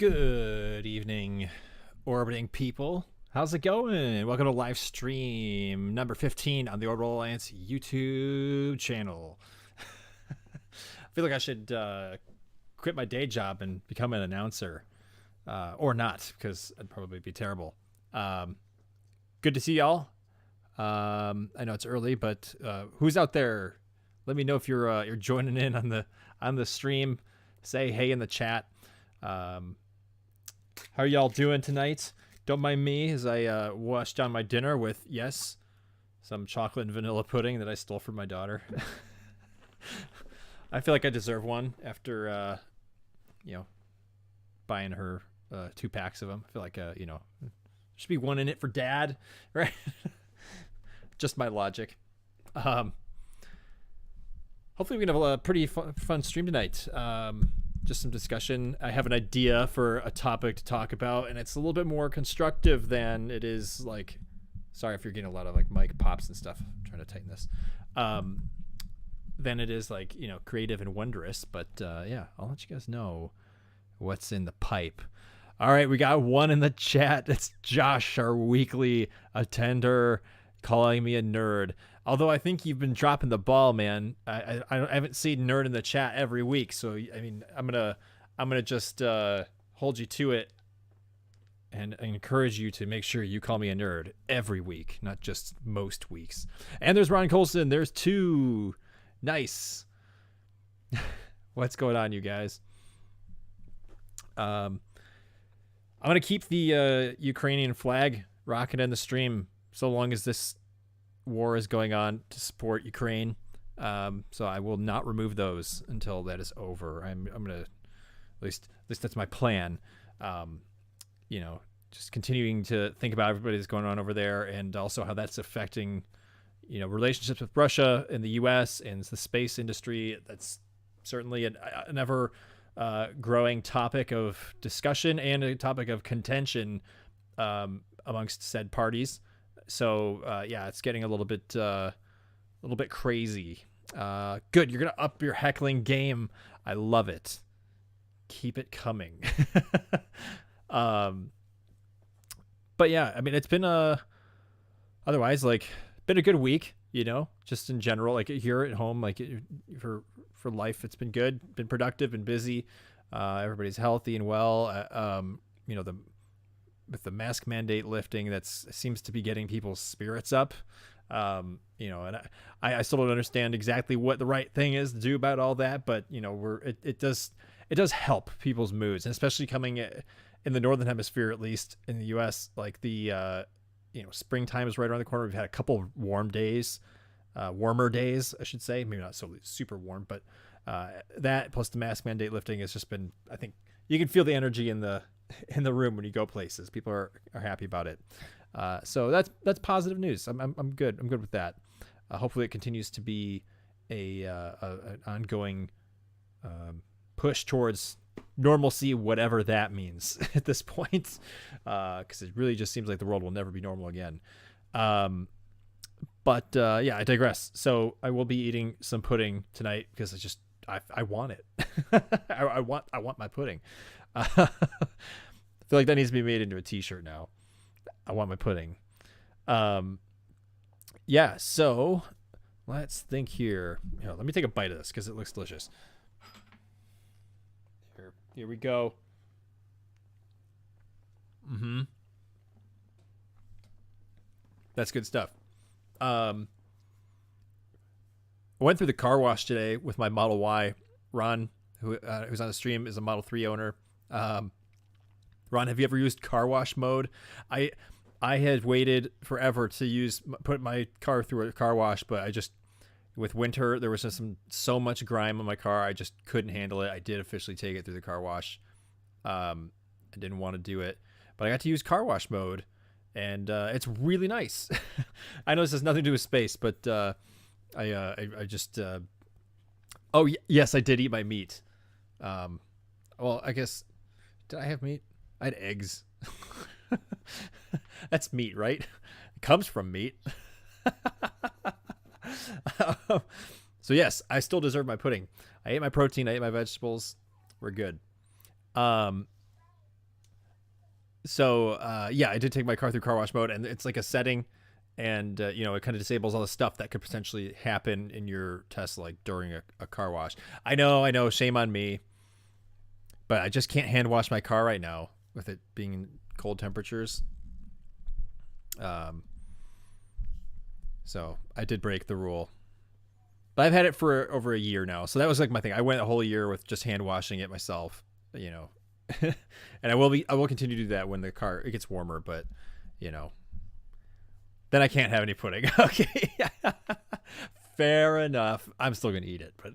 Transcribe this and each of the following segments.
Good evening, orbiting people. How's it going? Welcome to live stream number 15 on the Orbital Alliance YouTube channel. I feel like I should quit my day job and become an announcer. Or not, because I'd probably be terrible. Good to see y'all. I know it's early, but who's out there? Let me know if you're joining in on the stream. Say hey in the chat. How are y'all doing tonight? Don't mind me as I wash down my dinner with, yes, some chocolate and vanilla pudding that I stole from my daughter. I feel like I deserve one after, buying her 2 packs of them. I feel like, should be one in it for dad, right? Just my logic. Hopefully we can have a pretty fun stream tonight. Just some discussion. I have an idea for a topic to talk about, and it's a little bit more constructive than it is like, sorry if you're getting a lot of like mic pops and stuff. I'm trying to tighten this. Than it is like, creative and wondrous. But yeah, I'll let you guys know what's in the pipe. All right, we got one in the chat. It's Josh, our weekly attender, calling me a nerd. Although I think you've been dropping the ball, man. I haven't seen nerd in the chat every week, so I mean I'm gonna just hold you to it and encourage you to make sure you call me a nerd every week, not just most weeks. And there's Ron Colson. There's 2. Nice. What's going on, you guys? I'm gonna keep the Ukrainian flag rocking in the stream so long as this war is going on to support Ukraine. So I will not remove those until that is over. I'm gonna, at least that's my plan. Just continuing to think about everybody that's going on over there, and also how that's affecting, relationships with Russia and the U.S. and the space industry. That's certainly an ever growing topic of discussion and a topic of contention amongst said parties. So yeah, it's getting a little bit crazy. Good, you're gonna up your heckling game. I love it. Keep it coming. But yeah, I mean, it's been otherwise like been a good week. Just in general, like here at home, like for life, it's been good, been productive, and busy. Everybody's healthy and well. With the mask mandate lifting, that seems to be getting people's spirits up. And I still don't understand exactly what the right thing is to do about all that, but it does help people's moods, and especially coming in the Northern Hemisphere, at least in the US, like the springtime is right around the corner. We've had a couple of warmer days, I should say, maybe not so super warm, but that plus the mask mandate lifting has just been, I think you can feel the energy in the room when you go places. People are happy about it. So that's positive news. I'm good. I'm good with that. Hopefully it continues to be an ongoing push towards normalcy, whatever that means at this point, because it really just seems like the world will never be normal again. But yeah, I digress. So I will be eating some pudding tonight because I want it. I want my pudding. I feel like that needs to be made into a t-shirt now. I want my pudding. Yeah, so let's think here. Let me take a bite of this because it looks delicious. Here we go. That's good stuff. I went through the car wash today with my Model Y. Ron, who's on the stream, is a Model 3 owner. Ron, have you ever used car wash mode? I had waited forever to put my car through a car wash, but with winter, there was just so much grime on my car. I just couldn't handle it. I did officially take it through the car wash. I didn't want to do it, but I got to use car wash mode, and it's really nice. I know this has nothing to do with space, but I just yes, I did eat my meat. Well, I guess, did I have meat? I had eggs. That's meat, right? It comes from meat. So yes, I still deserve my pudding. I ate my protein. I ate my vegetables. We're good. Yeah, I did take my car through car wash mode, and it's like a setting, and you know, it kind of disables all the stuff that could potentially happen in your Tesla, like during a car wash. I know, shame on me, but I just can't hand wash my car right now with it being in cold temperatures. So I did break the rule, but I've had it for over a year now. So that was like my thing. I went a whole year with just hand washing it myself, you know, and I will continue to do that when the car it gets warmer, but you know, then I can't have any pudding. Okay. Fair enough. I'm still going to eat it, but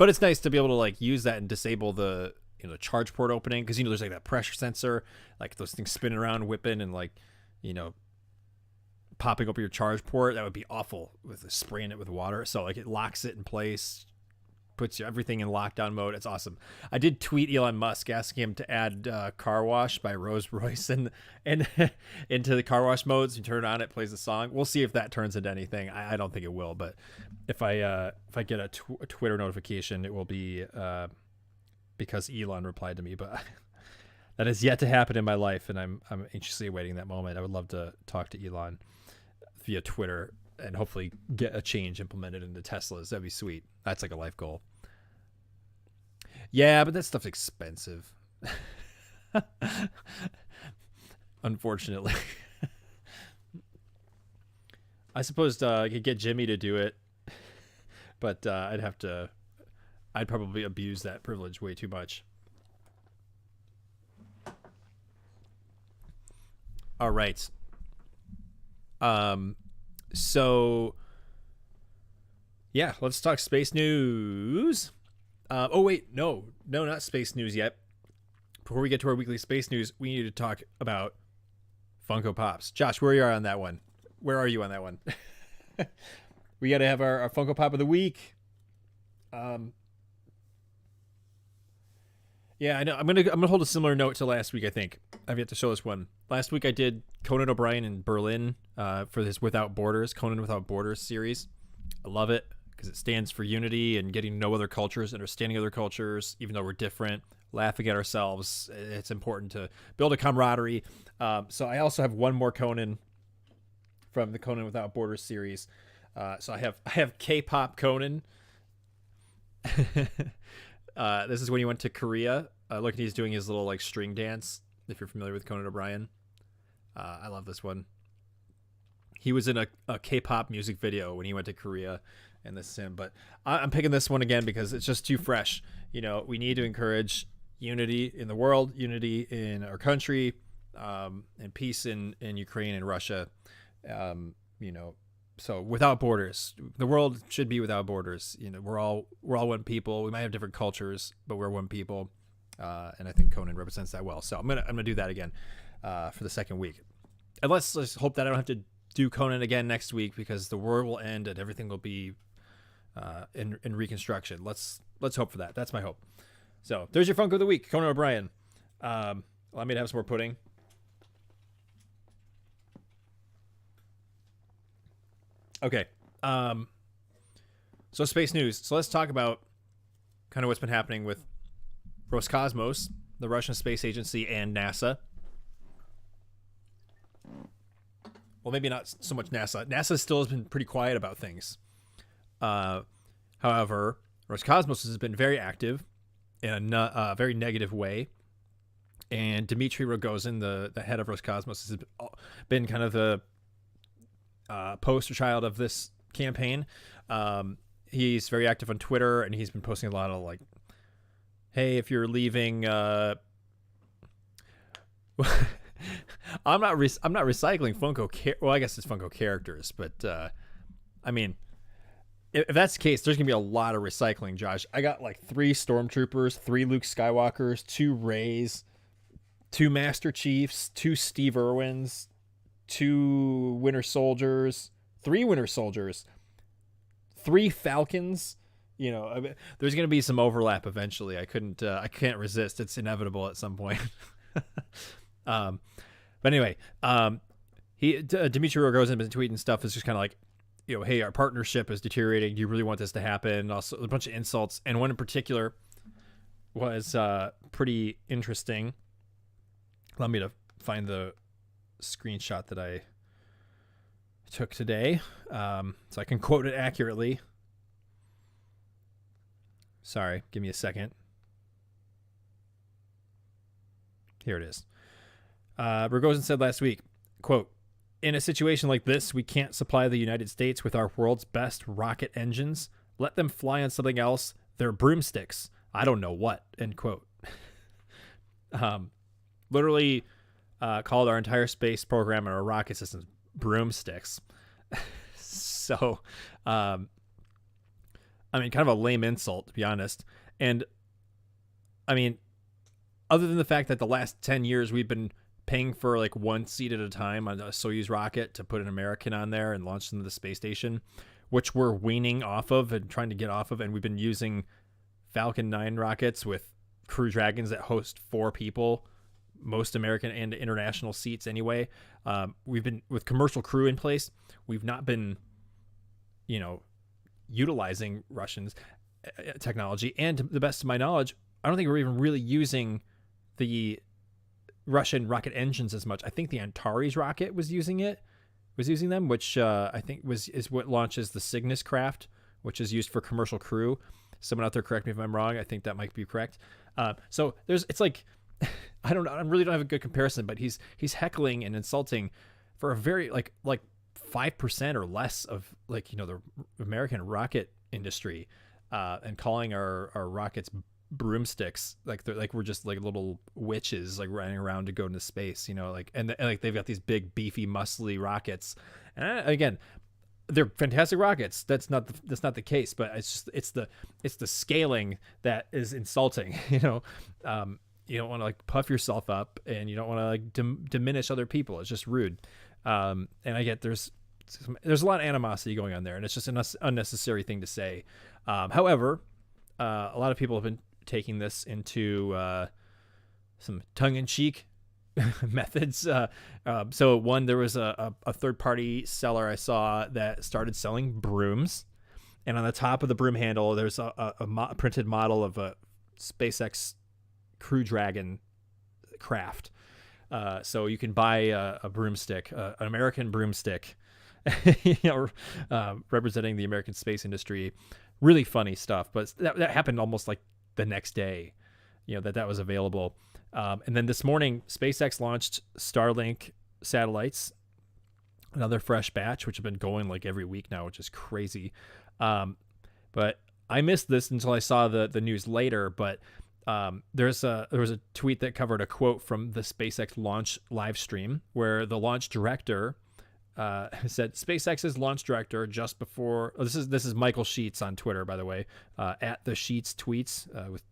it's nice to be able to like use that and disable the, you know, charge port opening. Cause you know, there's like that pressure sensor, like those things spinning around, whipping and like, you know, popping open your charge port. That would be awful with spraying it with water. So like it locks it in place, puts everything in lockdown mode. It's awesome. I did tweet Elon Musk asking him to add Car Wash by Rolls Royce and into the car wash modes. You turn it on, it plays the song. We'll see if that turns into anything. I don't think it will, but if I get a Twitter notification, it will be because Elon replied to me. But that has yet to happen in my life, and I'm anxiously awaiting that moment. I would love to talk to Elon via Twitter and hopefully get a change implemented into Teslas. That'd be sweet. That's like a life goal. Yeah, but that stuff's expensive. Unfortunately. I suppose I could get Jimmy to do it, but I'd probably abuse that privilege way too much. All right. So yeah, let's talk space news. Oh wait, no, not space news yet. Before we get to our weekly space news, we need to talk about Funko Pops. Josh, where are you on that one? Where are you on that one? We got to have our Funko Pop of the week. Yeah, I know. I'm gonna hold a similar note to last week. I think I've yet to show this one. Last week I did Conan O'Brien in Berlin for this Conan Without Borders series. I love it because it stands for unity and getting to know other cultures, understanding other cultures, even though we're different, laughing at ourselves. It's important to build a camaraderie. So I also have one more Conan from the Conan Without Borders series. So I have K-pop Conan. This is when he went to Korea. Look, he's doing his little like string dance. If you're familiar with Conan O'Brien, I love this one. He was in a K-pop music video when he went to Korea, and this is him. But I'm picking this one again because it's just too fresh. You know, we need to encourage unity in the world, unity in our country, and peace in Ukraine and Russia. You know, so without borders, the world should be without borders. You know, we're all one people. We might have different cultures, but we're one people. And I think Conan represents that well. So I'm gonna do that again for the second week. And let's hope that I don't have to do Conan again next week because the world will end and everything will be in reconstruction. Let's hope for that. That's my hope. So there's your Funko of the week, Conan O'Brien. Allow me to have some more pudding. Okay. So space news. So let's talk about kind of what's been happening with Roscosmos, the Russian space agency, and NASA. Well, maybe not so much NASA. NASA still has been pretty quiet about things. However, Roscosmos has been very active in a very negative way. And Dmitry Rogozin, the head of Roscosmos, has been kind of the poster child of this campaign. He's very active on Twitter, and he's been posting a lot of like, hey, if you're leaving, I'm not recycling Funko. Well, I guess it's Funko characters, but I mean, if that's the case, there's gonna be a lot of recycling, Josh. I got like 3 Stormtroopers, 3 Luke Skywalkers, 2 Reys, 2 Master Chiefs, 2 Steve Irwins, 2 Winter Soldiers, 3 Winter Soldiers, 3 Falcons. You know, I mean, there's going to be some overlap eventually. I can't resist. It's inevitable at some point. But anyway, Dmitry Rogozin has been tweeting stuff. It's just kind of like, you know, hey, our partnership is deteriorating. Do you really want this to happen? Also, a bunch of insults, and one in particular was pretty interesting. Allow me to find the screenshot that I took today, so I can quote it accurately. Sorry, give me a second. Here it is. Rogozin said last week, quote, "In a situation like this, we can't supply the United States with our world's best rocket engines. Let them fly on something else. They're broomsticks. I don't know what," end quote. Literally called our entire space program and our rocket systems broomsticks. So, I mean, kind of a lame insult, to be honest. And, I mean, other than the fact that the last 10 years we've been paying for like one seat at a time on a Soyuz rocket to put an American on there and launch them to the space station, which we're weaning off of and trying to get off of. And we've been using Falcon 9 rockets with Crew Dragons that host 4 people, most American and international seats anyway. We've been with commercial crew in place. We've not been, utilizing Russians technology. And to the best of my knowledge, I don't think we're even really using the Russian rocket engines as much. I think the Antares rocket was using them, which I think is what launches the Cygnus craft, which is used for commercial crew. Someone out there correct me if I'm wrong. I think that might be correct. So it's like, I don't know. I really don't have a good comparison, but he's heckling and insulting for a very like 5% or less of the American rocket industry, and calling our rockets broomsticks, like we're just like little witches like running around to go into space, and they've got these big beefy muscly rockets, and again, they're fantastic rockets. That's not the case, but it's the scaling that is insulting. You don't want to like puff yourself up, and you don't want to like diminish other people. It's just rude. And I get there's a lot of animosity going on there, and it's just an unnecessary thing to say. However, a lot of people have been taking this into some tongue-in-cheek methods. So there was a third-party seller I saw that started selling brooms, and on the top of the broom handle, there's a printed model of a SpaceX Crew Dragon craft. So you can buy a broomstick, an American broomstick, representing the American space industry. Really funny stuff, but that happened almost like the next day, that was available. And then this morning, SpaceX launched Starlink satellites, another fresh batch, which have been going like every week now, which is crazy. But I missed this until I saw the news later. But there was a tweet that covered a quote from the SpaceX launch live stream where the launch director said, "SpaceX's launch director just before." Oh, this is Michael Sheets on Twitter, by the way, at the Sheets tweets with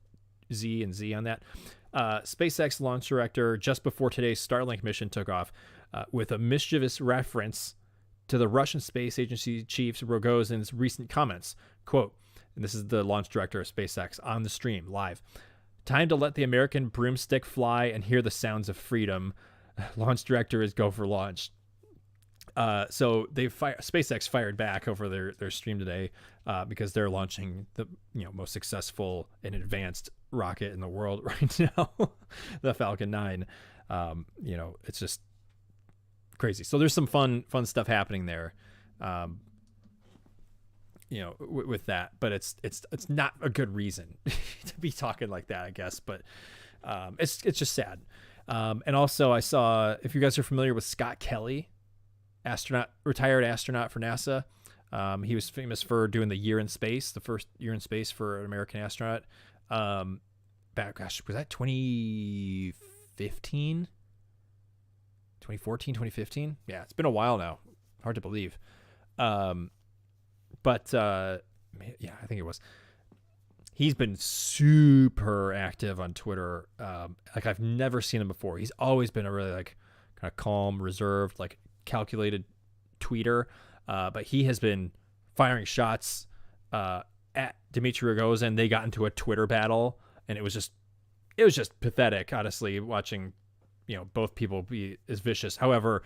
Z and Z on that. SpaceX launch director just before today's Starlink mission took off, with a mischievous reference to the Russian Space Agency chief Rogozin's recent comments. Quote, and this is the launch director of SpaceX on the stream live: "Time to let the American broomstick fly and hear the sounds of freedom. Launch director is go for launch." So SpaceX fired back over their stream today, because they're launching the most successful and advanced rocket in the world right now, the Falcon 9. It's just crazy. So there's some fun stuff happening there, with that, but it's not a good reason to be talking like that, I guess. But it's just sad. And also I saw, if you guys are familiar with Scott Kelly, retired astronaut for NASA. He was famous for doing the year in space, the first year in space for an American astronaut. Was that 2015? 2014, 2015? Yeah, it's been a while now. Hard to believe. Yeah, I think it was. He's been super active on Twitter. Like I've never seen him before. He's always been a really like kind of calm, reserved, like calculated tweeter, but he has been firing shots at Dmitry Rogozin. They got into a Twitter battle, and it was just pathetic, honestly, watching both people be as vicious. However,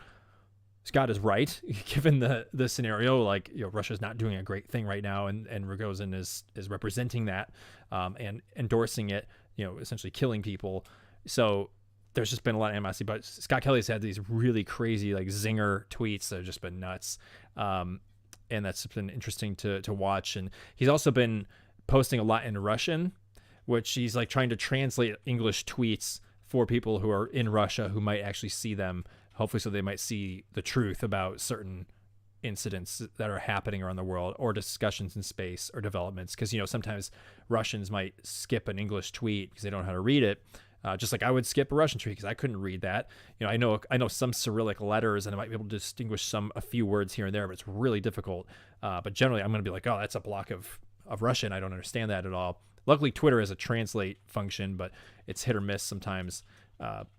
Scott is right, given the scenario. Like, Russia's not doing a great thing right now, and Rogozin is representing that, and endorsing it, essentially killing people. So there's just been a lot of animosity. But Scott Kelly's had these really crazy like zinger tweets that have just been nuts, and that's been interesting to watch. And he's also been posting a lot in Russian, which he's like trying to translate English tweets for people who are in Russia who might actually see them, hopefully so they might see the truth about certain incidents that are happening around the world, or discussions in space or developments. Because, you know, sometimes Russians might skip an English tweet because they don't know how to read it. Just like I would skip a Russian tweet because I couldn't read that. You know, I know some Cyrillic letters, and I might be able to distinguish a few words here and there, but it's really difficult. But generally, I'm going to be like, oh, that's a block of Russian. I don't understand that at all. Luckily, Twitter has a translate function, but it's hit or miss sometimes.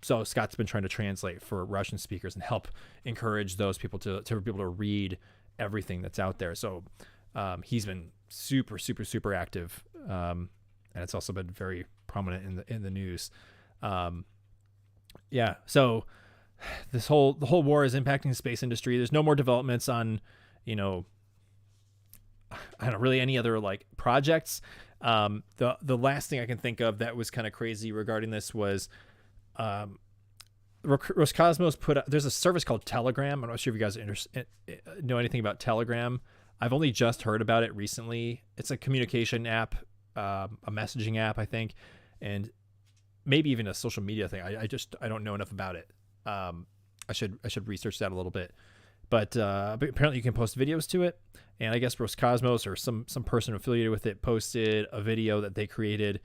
So Scott's been trying to translate for Russian speakers and help encourage those people to be able to read everything that's out there. So he's been super, super, super active, and it's also been very prominent in the news. Yeah. So the whole war is impacting the space industry. There's no more developments on, you know, I don't know, really any other like projects. The last thing I can think of that was kind of crazy regarding this was Roscosmos put there's a service called Telegram. I'm not sure if you guys know anything about Telegram. I've only just heard about it recently. It's a communication app, a messaging app, I think, and maybe even a social media thing. I don't know enough about it. I should research that a little bit. But apparently you can post videos to it. And I guess Roscosmos or some person affiliated with it posted a video that they created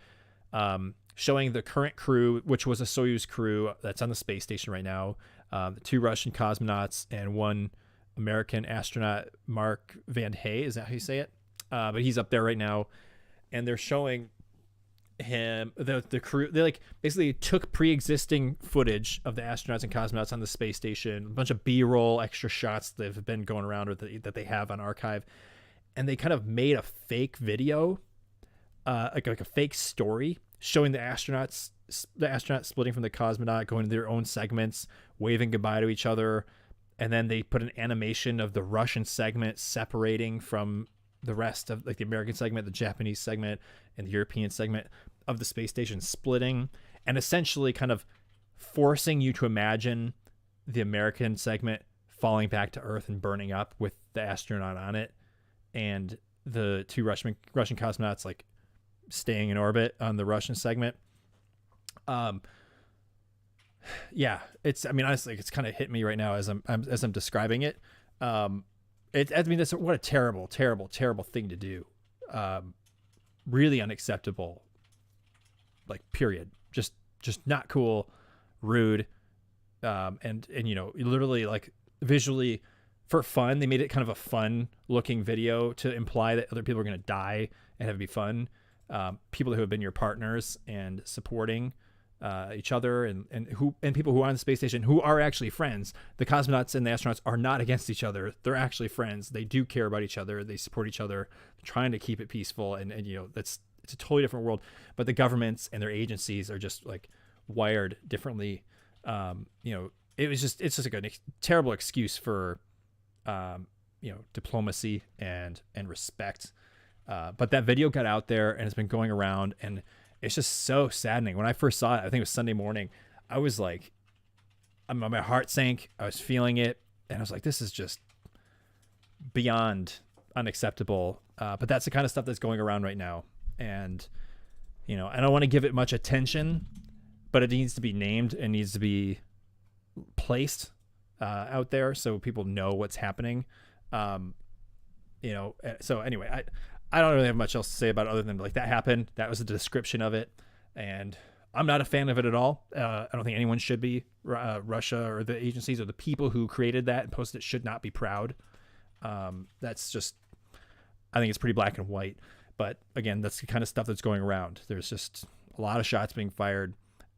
showing the current crew, which was a Soyuz crew that's on the space station right now, the 2 Russian cosmonauts and 1 American astronaut, Mark Van Hay. Is that how you say it? But he's up there right now. And they're showing him, the crew. They like basically took pre-existing footage of the astronauts and cosmonauts on the space station, a bunch of B-roll extra shots that have been going around or that they have on archive, and they kind of made a fake video, like a fake story showing the astronauts splitting from the cosmonaut, going to their own segments, waving goodbye to each other, and then they put an animation of the Russian segment separating from the rest of like the American segment, the Japanese segment, and the European segment of the space station splitting, and essentially kind of forcing you to imagine the American segment falling back to Earth and burning up with the astronaut on it, and the 2 Russian cosmonauts like staying in orbit on the Russian segment. Yeah, I mean, honestly, it's kind of hit me right now as I'm describing it. I mean, that's what a terrible, terrible, terrible thing to do. Really unacceptable. Like, period. Just not cool, rude, and you know, literally like visually for fun. They made it kind of a fun looking video to imply that other people are going to die and have it be fun. People who have been your partners and supporting each other, and people who are on the space station who are actually friends. The cosmonauts and the astronauts are not against each other. They're actually friends. They do care about each other. They support each other, trying to keep it peaceful. And you know, it's a totally different world. But the governments and their agencies are just like wired differently. You know, it's just like a terrible excuse for you know, diplomacy and respect. But that video got out there and it's been going around, and it's just so saddening. When I first saw it, I think it was Sunday morning, I was like, my heart sank. I was feeling it, and I was like, this is just beyond unacceptable. But that's the kind of stuff that's going around right now. And, you know, I don't want to give it much attention, but it needs to be named and needs to be placed out there so people know what's happening. You know, so anyway, I don't really have much else to say about it other than like that happened. That was a description of it, and I'm not a fan of it at all. I don't think anyone should be. Russia or the agencies or the people who created that and posted it should not be proud. That's just, I think it's pretty black and white. But again, that's the kind of stuff that's going around. There's just a lot of shots being fired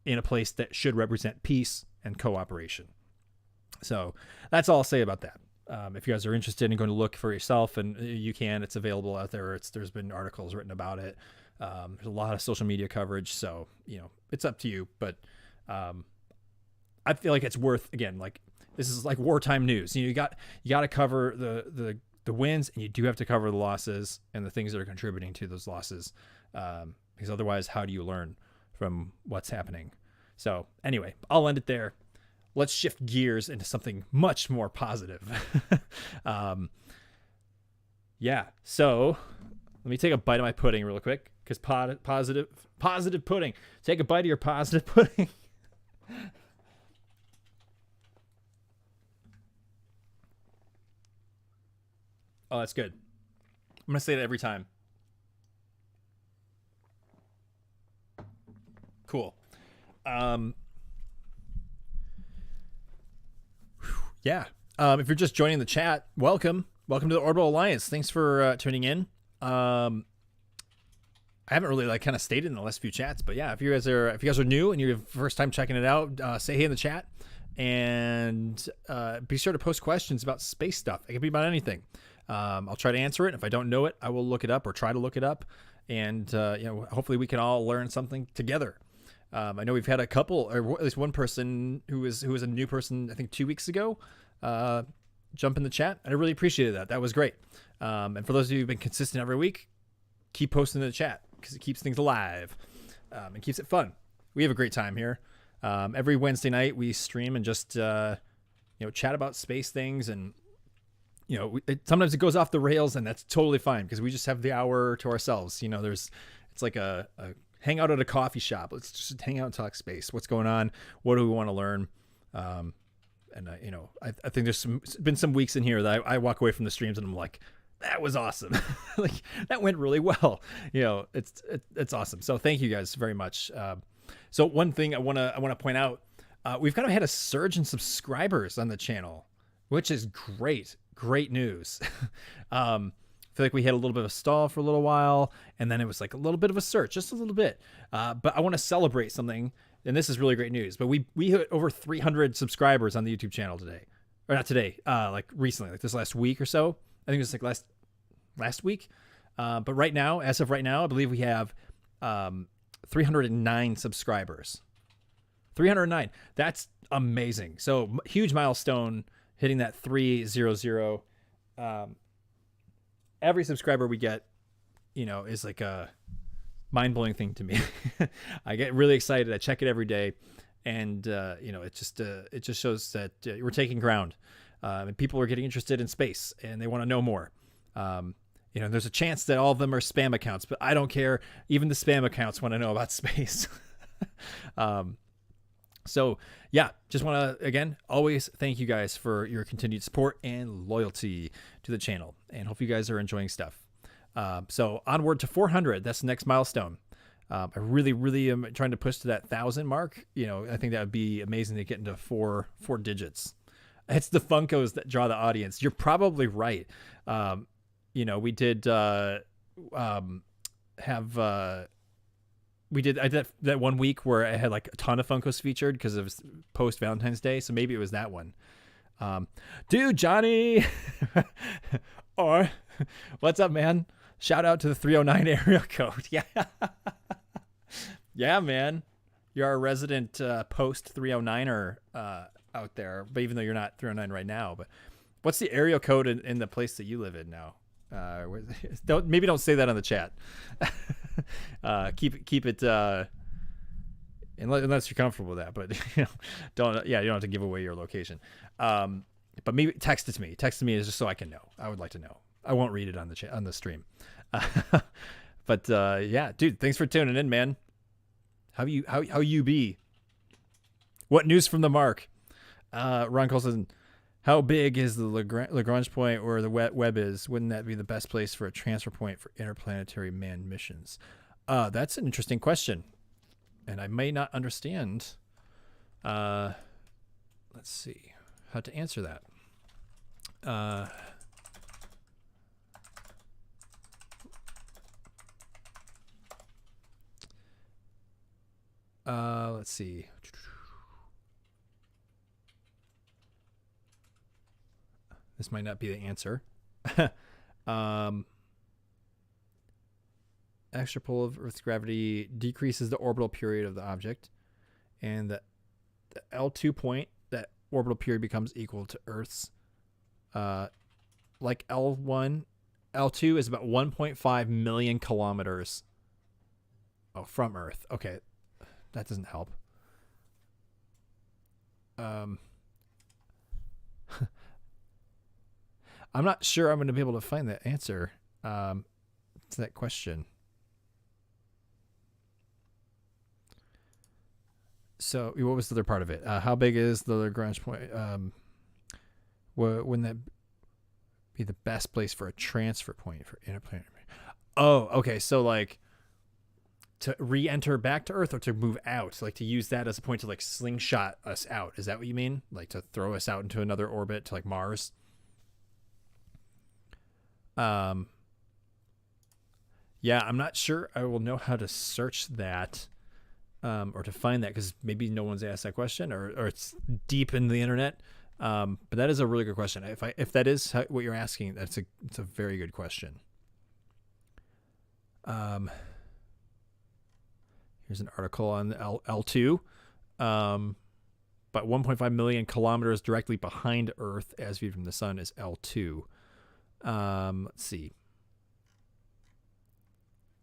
in a place that should represent peace and cooperation. So that's all I'll say about that. If you guys are interested in going to look for yourself, and you can, it's available out there. There's been articles written about it. There's a lot of social media coverage, so you know, it's up to you. But I feel like it's worth, again, like this is like wartime news. You got to cover the wins, and you do have to cover the losses and the things that are contributing to those losses, because otherwise, how do you learn from what's happening? So anyway, I'll end it there. Let's shift gears into something much more positive. Yeah. So let me take a bite of my pudding real quick, because positive pudding. Take a bite of your positive pudding. Oh, that's good. I'm gonna say that every time. Cool. Yeah. If you're just joining the chat, welcome to the Orbital Alliance. Thanks for tuning in. I haven't really kind of stated in the last few chats, but yeah, if you guys are new and you're first time checking it out, say hey in the chat, and be sure to post questions about space stuff. It can be about anything. I'll try to answer it. If I don't know it, I will look it up or try to look it up, and hopefully we can all learn something together. I know we've had a couple, or at least one person who was a new person, I think 2 weeks ago, jump in the chat. I really appreciated that. That was great. And for those of you who've been consistent every week, keep posting in the chat, because it keeps things alive, and keeps it fun. We have a great time here. Every Wednesday night we stream and just chat about space things, and sometimes it goes off the rails, and that's totally fine, because we just have the hour to ourselves. It's like a hang out at a coffee shop. Let's just hang out and talk space. What's going on? What do we want to learn? I think there's been some weeks in here that I walk away from the streams and I'm like, that was awesome. Like, that went really well. It's awesome. So thank you guys very much. So one thing I want to point out, we've kind of had a surge in subscribers on the channel, which is great news. I feel like we had a little bit of a stall for a little while, and then it was like a little bit of a surge, just a little bit. But I want to celebrate something, and this is really great news. But we hit over 300 subscribers on the YouTube channel today, or not today, like recently, like this last week or so. I think it was like last week. But right now, as of right now, I believe we have 309 subscribers. 309. That's amazing. So huge milestone, hitting that 300. Every subscriber we get, is like a mind-blowing thing to me. I get really excited. I check it every day, and it just shows that we're taking ground, and people are getting interested in space, and they want to know more. There's a chance that all of them are spam accounts, but I don't care. Even the spam accounts want to know about space. So yeah, just want to, again, always thank you guys for your continued support and loyalty to the channel, and hope you guys are enjoying stuff. So onward to 400. That's the next milestone. I really am trying to push to that 1,000 mark. I think that would be amazing to get into four digits. It's the Funkos that draw the audience. You're probably right. We did I did that 1 week where I had like a ton of Funkos featured because it was post Valentine's Day. So maybe it was that one. Dude, Johnny, or what's up, man? Shout out to the 309 area code. Yeah. Yeah, man. You're our resident post 309er out there, but even though you're not 309 right now, but what's the area code in the place that you live in now? Don't say that on the chat. Keep it unless you're comfortable with that, but you don't have to give away your location. But maybe text it to me. Text me just so I can know. I would like to know. I won't read it on the stream. But yeah, dude, thanks for tuning in, man. How you be? What news from the Mark? Ron Colson, how big is the Lagrange point where the web is? Wouldn't that be the best place for a transfer point for interplanetary manned missions? That's an interesting question, and I may not understand. Let's see how to answer that. Let's see. This might not be the answer. Extra pull of Earth's gravity decreases the orbital period of the object, and the L2 point, that orbital period becomes equal to Earth's. Like L2 is about 1.5 million kilometers. Oh, from Earth. Okay, that doesn't help. I'm not sure I'm going to be able to find that answer to that question. So what was the other part of it? How big is the Lagrange point? Wouldn't that be the best place for a transfer point for interplanetary? Oh, okay. So like to re-enter back to Earth or to move out, like to use that as a point to like slingshot us out. Is that what you mean? Like to throw us out into another orbit to like Mars? Yeah, I'm not sure I will know how to search that or to find that because maybe no one's asked that question or it's deep in the internet. But that is a really good question. If that is what you're asking, it's a very good question. Here's an article on L2. But 1.5 million kilometers directly behind Earth as viewed from the sun is L2. Let's see.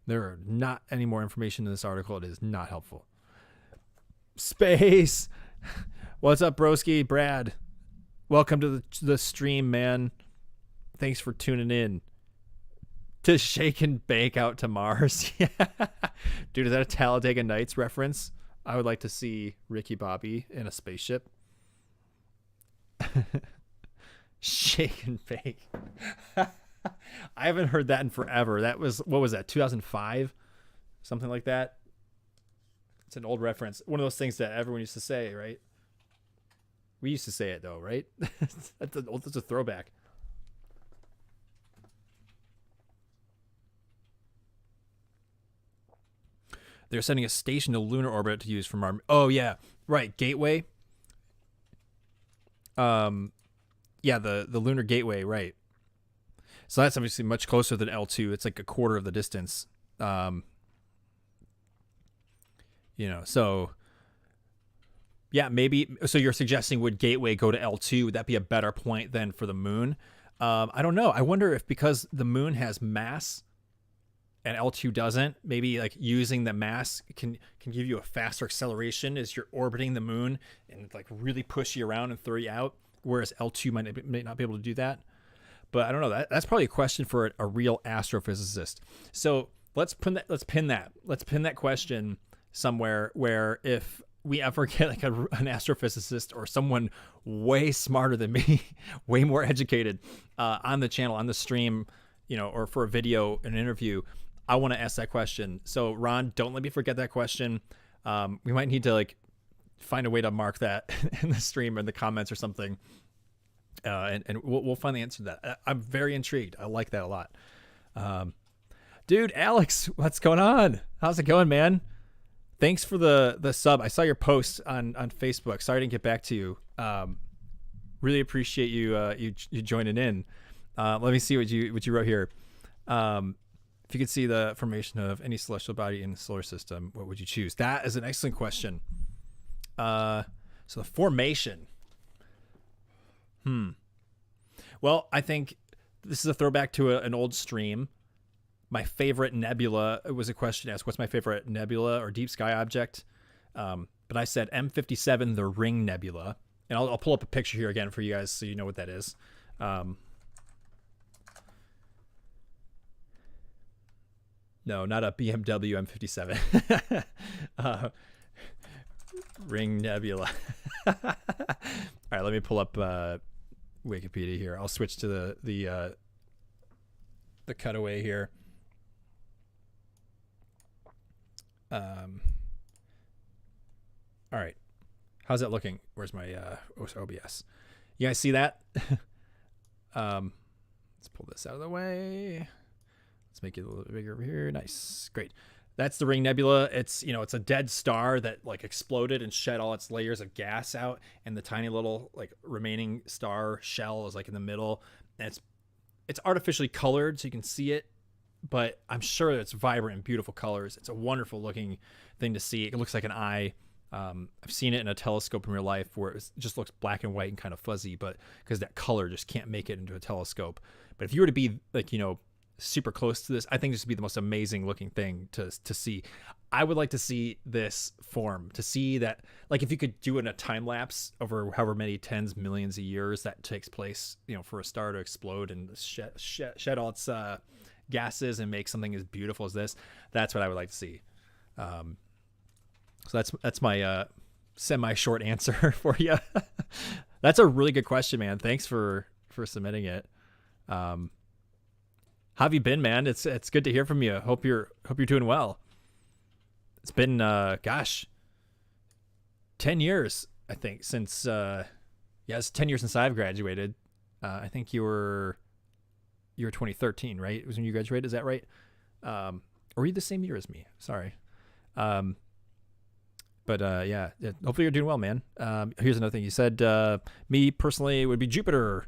There are not any more information in this article. It is not helpful. Space. What's up, broski? Brad. Welcome to the stream, man. Thanks for tuning in. To shake and bake out to Mars. Yeah. Dude, is that a Talladega Nights reference? I would like to see Ricky Bobby in a spaceship. Shake and bake. I haven't heard that in forever. That was, what was that, 2005? Something like that. It's an old reference. One of those things that everyone used to say, right? We used to say it, though, right? That's a throwback. They're sending a station to lunar orbit to use from our... Oh, yeah. Right. Gateway. Yeah, the lunar gateway, right. So that's obviously much closer than L2. It's like a quarter of the distance. So yeah, maybe. So you're suggesting would Gateway go to L2? Would that be a better point than for the moon? I don't know. I wonder if because the moon has mass and L2 doesn't, maybe like using the mass can give you a faster acceleration as you're orbiting the moon and like really push you around and throw you out. Whereas L2 might not be able to do that. But I don't know. That's probably a question for a real astrophysicist. So let's pin that question somewhere where if we ever get like an astrophysicist or someone way smarter than me, way more educated on the channel, on the stream, or for a video, an interview, I want to ask that question. So Ron, don't let me forget that question. We might need to like find a way to mark that in the stream or in the comments or something. And we'll find the answer to that. I'm very intrigued. I like that a lot. Dude, Alex, what's going on? How's it going, man? Thanks for the sub. I saw your post on Facebook. Sorry I didn't get back to you. Really appreciate you joining in. Let me see what you wrote here. If you could see the formation of any celestial body in the solar system, what would you choose? That is an excellent question. So the formation. Well, I think this is a throwback to an old stream. My favorite nebula, it was a question asked, what's my favorite nebula or deep sky object? But I said M57, the Ring Nebula. And I'll pull up a picture here again for you guys so you know what that is. No, not a BMW M57. Ring Nebula. All right, let me pull up Wikipedia here. I'll switch to the cutaway here. All right, how's that looking? Where's my OBS? You guys see that? Let's pull this out of the way. Let's make it a little bit bigger over here. Nice, great. That's the Ring Nebula. It's it's a dead star that like exploded and shed all its layers of gas out, and the tiny little like remaining star shell is like in the middle. And it's artificially colored so you can see it, but I'm sure it's vibrant and beautiful colors. It's a wonderful looking thing to see. It looks like an eye. I've seen it in a telescope in real life where it just looks black and white and kind of fuzzy, but because that color just can't make it into a telescope. But if you were to be like super close to this. I think this would be the most amazing looking thing to see. I would like to see this form, to see that, like, if you could do it in a time lapse over however many tens millions of years that takes place, you know, for a star to explode and shed all its gases and make something as beautiful as this. That's what I would like to see. So that's my semi-short answer for you. That's a really good question, man. Thanks for submitting it. How have you been, man? It's good to hear from you. Hope you're doing well. It's been 10 years, I think, since it's 10 years since I've graduated. I think you were 2013, right? It was when you graduated, is that right? Or were you the same year as me? Sorry. But hopefully you're doing well, man. Here's another thing you said. Me personally, it would be Jupiter.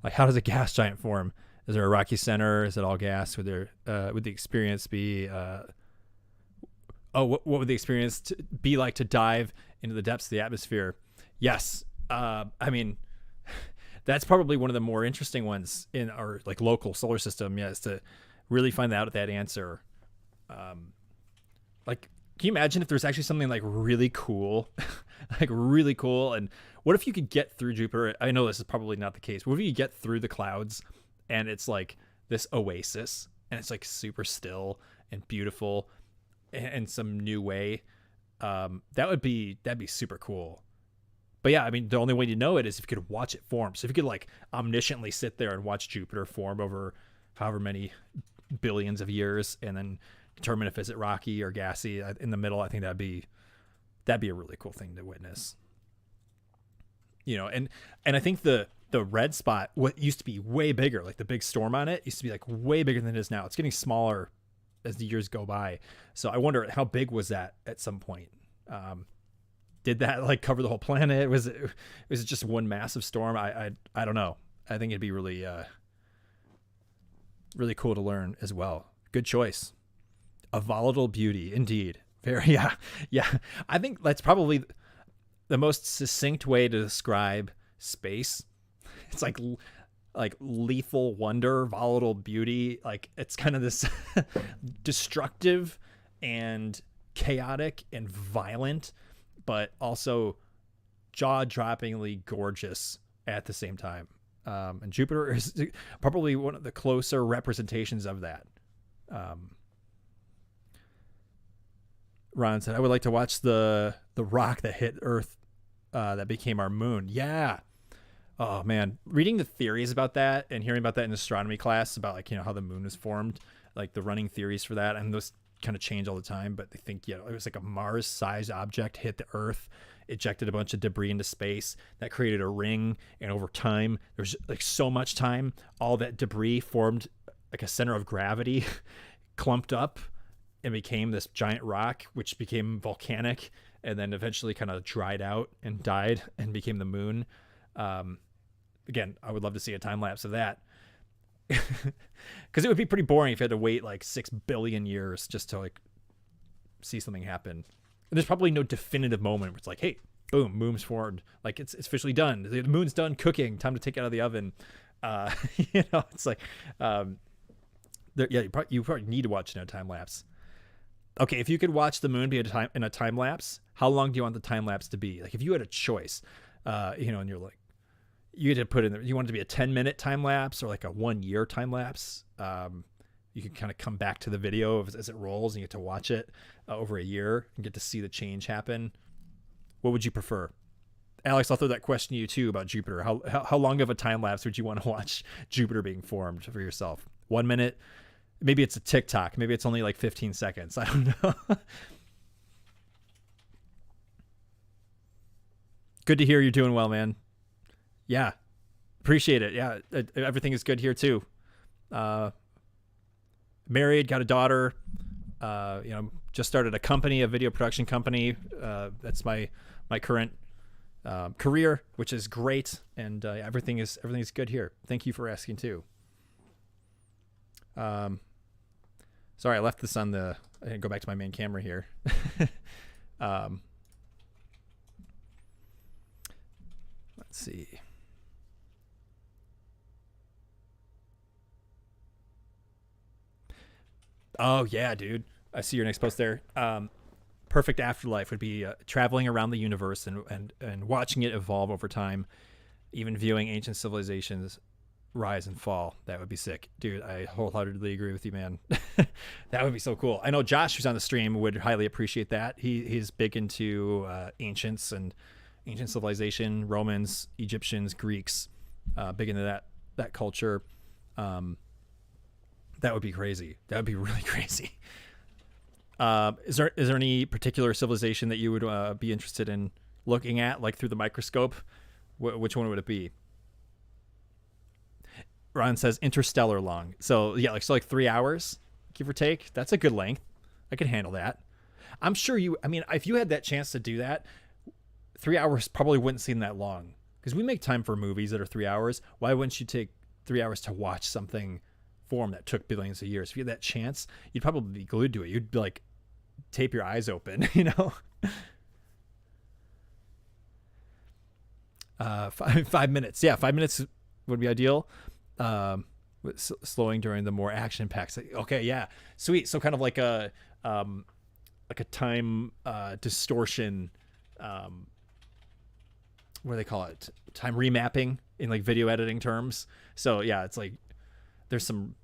Like, how does a gas giant form? Is there a rocky center? Is it all gas? Would the experience be? What would the experience be like to dive into the depths of the atmosphere? Yes. I mean, that's probably one of the more interesting ones in our like local solar system. Yes, to really find out that answer. Like, can you imagine if there's actually something like really cool, like really cool? And what if you could get through Jupiter? I know this is probably not the case. What if you could get through the clouds and it's like this oasis and it's like super still and beautiful and some new way? That'd be super cool. But yeah, I mean, the only way to know it is if you could watch it form. So if you could like omnisciently sit there and watch Jupiter form over however many billions of years and then determine if it's rocky or gassy in the middle, I think that'd be a really cool thing to witness. You know, and I think the red spot, what used to be way bigger, like the big storm on it used to be like way bigger than it is now. It's getting smaller as the years go by. So I wonder how big was that at some point? Did that like cover the whole planet? Was it just one massive storm? I don't know. I think it'd be really really cool to learn as well. Good choice. A volatile beauty, indeed. Very, yeah. I think that's probably the most succinct way to describe space. It's like lethal wonder, volatile beauty. Like, it's kind of this destructive and chaotic and violent, but also jaw-droppingly gorgeous at the same time. And Jupiter is probably one of the closer representations of that. Ron said, I would like to watch the rock that hit Earth that became our moon. Yeah. Oh, man. Reading the theories about that and hearing about that in astronomy class about, like, you know, how the moon was formed, like the running theories for that. And those kind of change all the time. But they think, you know, it was like a Mars-sized object hit the Earth, ejected a bunch of debris into space that created a ring. And over time, there's like so much time, all that debris formed like a center of gravity, clumped up, and became this giant rock, which became volcanic and then eventually kind of dried out and died and became the moon. Again, I would love to see a time lapse of that because it would be pretty boring if you had to wait like 6 billion years just to like see something happen. And there's probably no definitive moment where it's like, hey, boom, moon's formed. Like it's officially done. The moon's done cooking. Time to take it out of the oven. You know, it's like, you probably need to watch in a time lapse. Okay, if you could watch the moon be in a time lapse, how long do you want the time lapse to be? Like, if you had a choice, you know, and you're like, you had to put in there, you want it to be a 10-minute time lapse or like a 1-year time lapse. You can kind of come back to the video as it rolls and you get to watch it over a year and get to see the change happen. What would you prefer? Alex, I'll throw that question to you too about Jupiter. How long of a time lapse would you want to watch Jupiter being formed for yourself? 1 minute? Maybe it's a TikTok. Maybe it's only like 15 seconds. I don't know. Good to hear you're doing well, man. Yeah. Appreciate it. Yeah. Everything is good here too. Married, got a daughter, you know, just started a video production company. That's my current career, which is great. And everything is good here. Thank you for asking too. Sorry, I left this on I didn't go back to my main camera here. Let's see. Oh yeah, dude. I see your next post there. Perfect afterlife would be traveling around the universe and watching it evolve over time, even viewing ancient civilizations rise and fall. That would be sick, dude. I wholeheartedly agree with you, man. That would be so cool. I know Josh, who's on the stream, would highly appreciate that. He's big into ancients and ancient civilization, Romans, Egyptians, Greeks, big into that culture. That would be crazy. That would be really crazy. Is there any particular civilization that you would be interested in looking at, like through the microscope? Which one would it be? Ron says interstellar long. So yeah, like 3 hours, give or take. That's a good length. I could handle that. I'm sure I mean, if you had that chance to do that, 3 hours probably wouldn't seem that long, because we make time for movies that are 3 hours. Why wouldn't you take 3 hours to watch something form that took billions of years? If you had that chance, you'd probably be glued to it. You'd be like, tape your eyes open, you know? 5 minutes. Yeah, 5 minutes would be ideal. Slowing during the more action packs. Okay, yeah, sweet. So kind of like a time distortion. What do they call it? Time remapping in like video editing terms. So yeah, it's like there's some.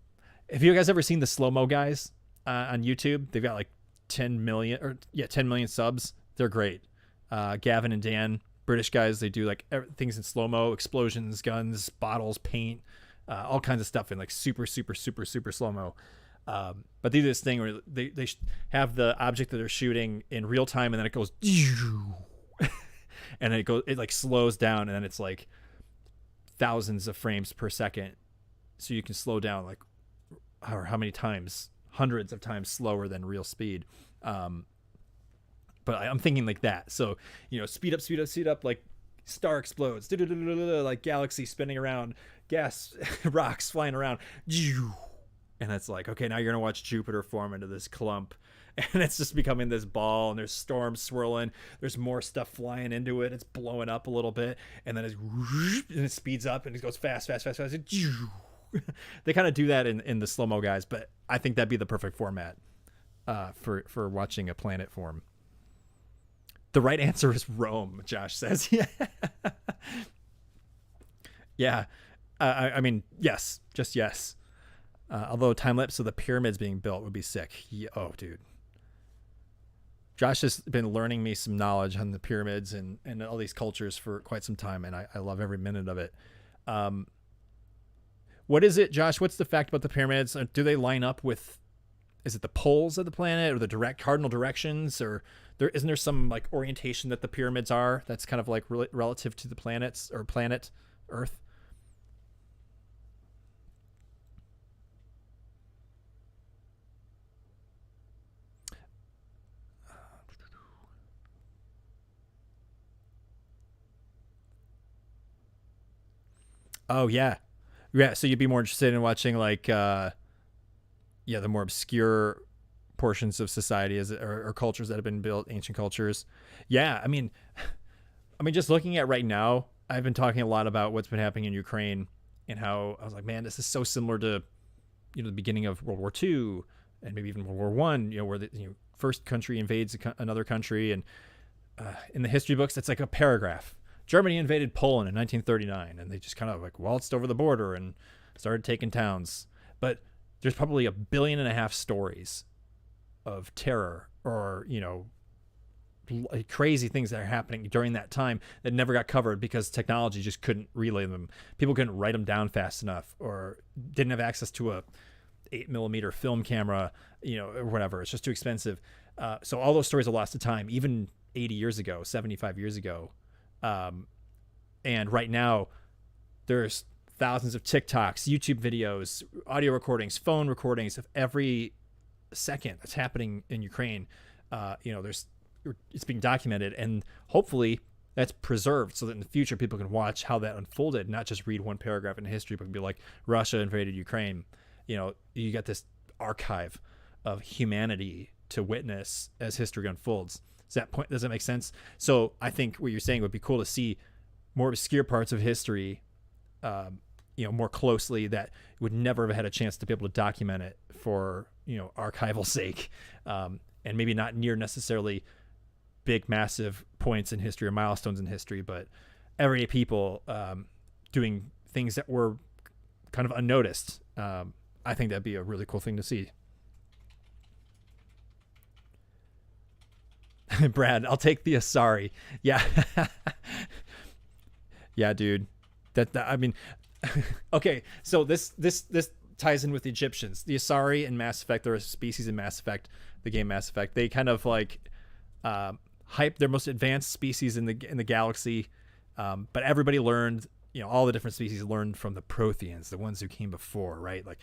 Have you guys ever seen the slow-mo guys on YouTube? They've got like 10 million subs. They're great. Gavin and Dan, British guys. They do like things in slow-mo, explosions, guns, bottles, paint. All kinds of stuff in like super slow-mo. But they do this thing where they have the object that they're shooting in real time, and then it goes and it like slows down, and then it's like thousands of frames per second, so you can slow down like how many times, hundreds of times slower than real speed. But I'm thinking like that. So, you know, speed up, like star explodes, like galaxy spinning around, gas rocks flying around, and it's like, okay, now you're gonna watch Jupiter form into this clump, and it's just becoming this ball, and there's storms swirling, there's more stuff flying into it, it's blowing up a little bit, and then it speeds up and it goes fast. They kind of do that in the slow-mo guys, but I think that'd be the perfect format for watching a planet form. The right answer is Rome, Josh says. Yeah. Yeah. I mean, yes, just yes. Although time lapse of the pyramids being built would be sick. Oh, dude. Josh has been learning me some knowledge on the pyramids and all these cultures for quite some time, and I love every minute of it. What is it, Josh? What's the fact about the pyramids? Do they line up with, is it the poles of the planet or the cardinal directions, or isn't there some like orientation that the pyramids are that's kind of like relative to the planets or planet Earth? Oh yeah. So you'd be more interested in watching like the more obscure portions of society or cultures that have been built, ancient cultures. Yeah, I mean just looking at right now, I've been talking a lot about what's been happening in Ukraine and how I was like, man, this is so similar to the beginning of World War II and maybe even World War One. Where the first country invades another country, and in the history books, it's like a paragraph. Germany invaded Poland in 1939, and they just kind of like waltzed over the border and started taking towns. But there's probably 1.5 billion stories of terror or, crazy things that are happening during that time that never got covered because technology just couldn't relay them. People couldn't write them down fast enough, or didn't have access to a 8mm film camera, or whatever. It's just too expensive. So all those stories are lost to time, even 80 years ago, 75 years ago. And right now there's thousands of TikToks, YouTube videos, audio recordings, phone recordings of every second that's happening in Ukraine. It's being documented, and hopefully that's preserved so that in the future people can watch how that unfolded, not just read one paragraph in history, but be like, Russia invaded Ukraine. You got this archive of humanity to witness as history unfolds. Does that make sense? So I think what you're saying would be cool to see more obscure parts of history, more closely, that would never have had a chance to be able to document it for, archival sake. And maybe not near necessarily big, massive points in history or milestones in history, but everyday people doing things that were kind of unnoticed. I think that'd be a really cool thing to see. Brad, I'll take the Asari. Yeah. Yeah, dude. I mean, okay. So this ties in with the Egyptians. The Asari in Mass Effect, they're a species in Mass Effect, the game Mass Effect. They kind of like hype their most advanced species in the galaxy. But everybody learned, all the different species learned from the Protheans, the ones who came before, right? Like,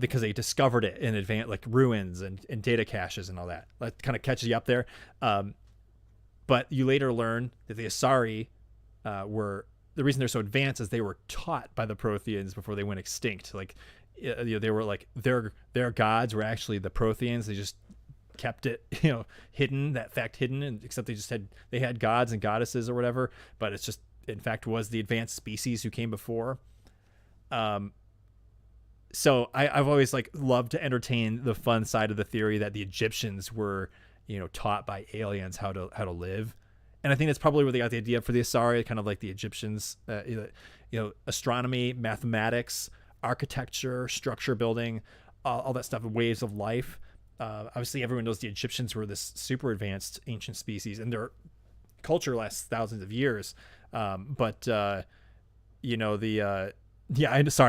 because they discovered it in advance, like ruins and data caches and all that. That kind of catches you up there. But you later learn that the Asari were, the reason they're so advanced is they were taught by the Protheans before they went extinct. Like, they were like, their gods were actually the Protheans. They just kept it, hidden, that fact hidden, and except they had gods and goddesses or whatever, but it's just, in fact, was the advanced species who came before. So I've always like loved to entertain the fun side of the theory that the Egyptians were, taught by aliens how to live. And I think that's probably where they got the idea for the Asari, kind of like the Egyptians, astronomy, mathematics, architecture, structure building, all that stuff, ways of life. Obviously everyone knows the Egyptians were this super advanced ancient species, and their culture lasts thousands of years. Sorry,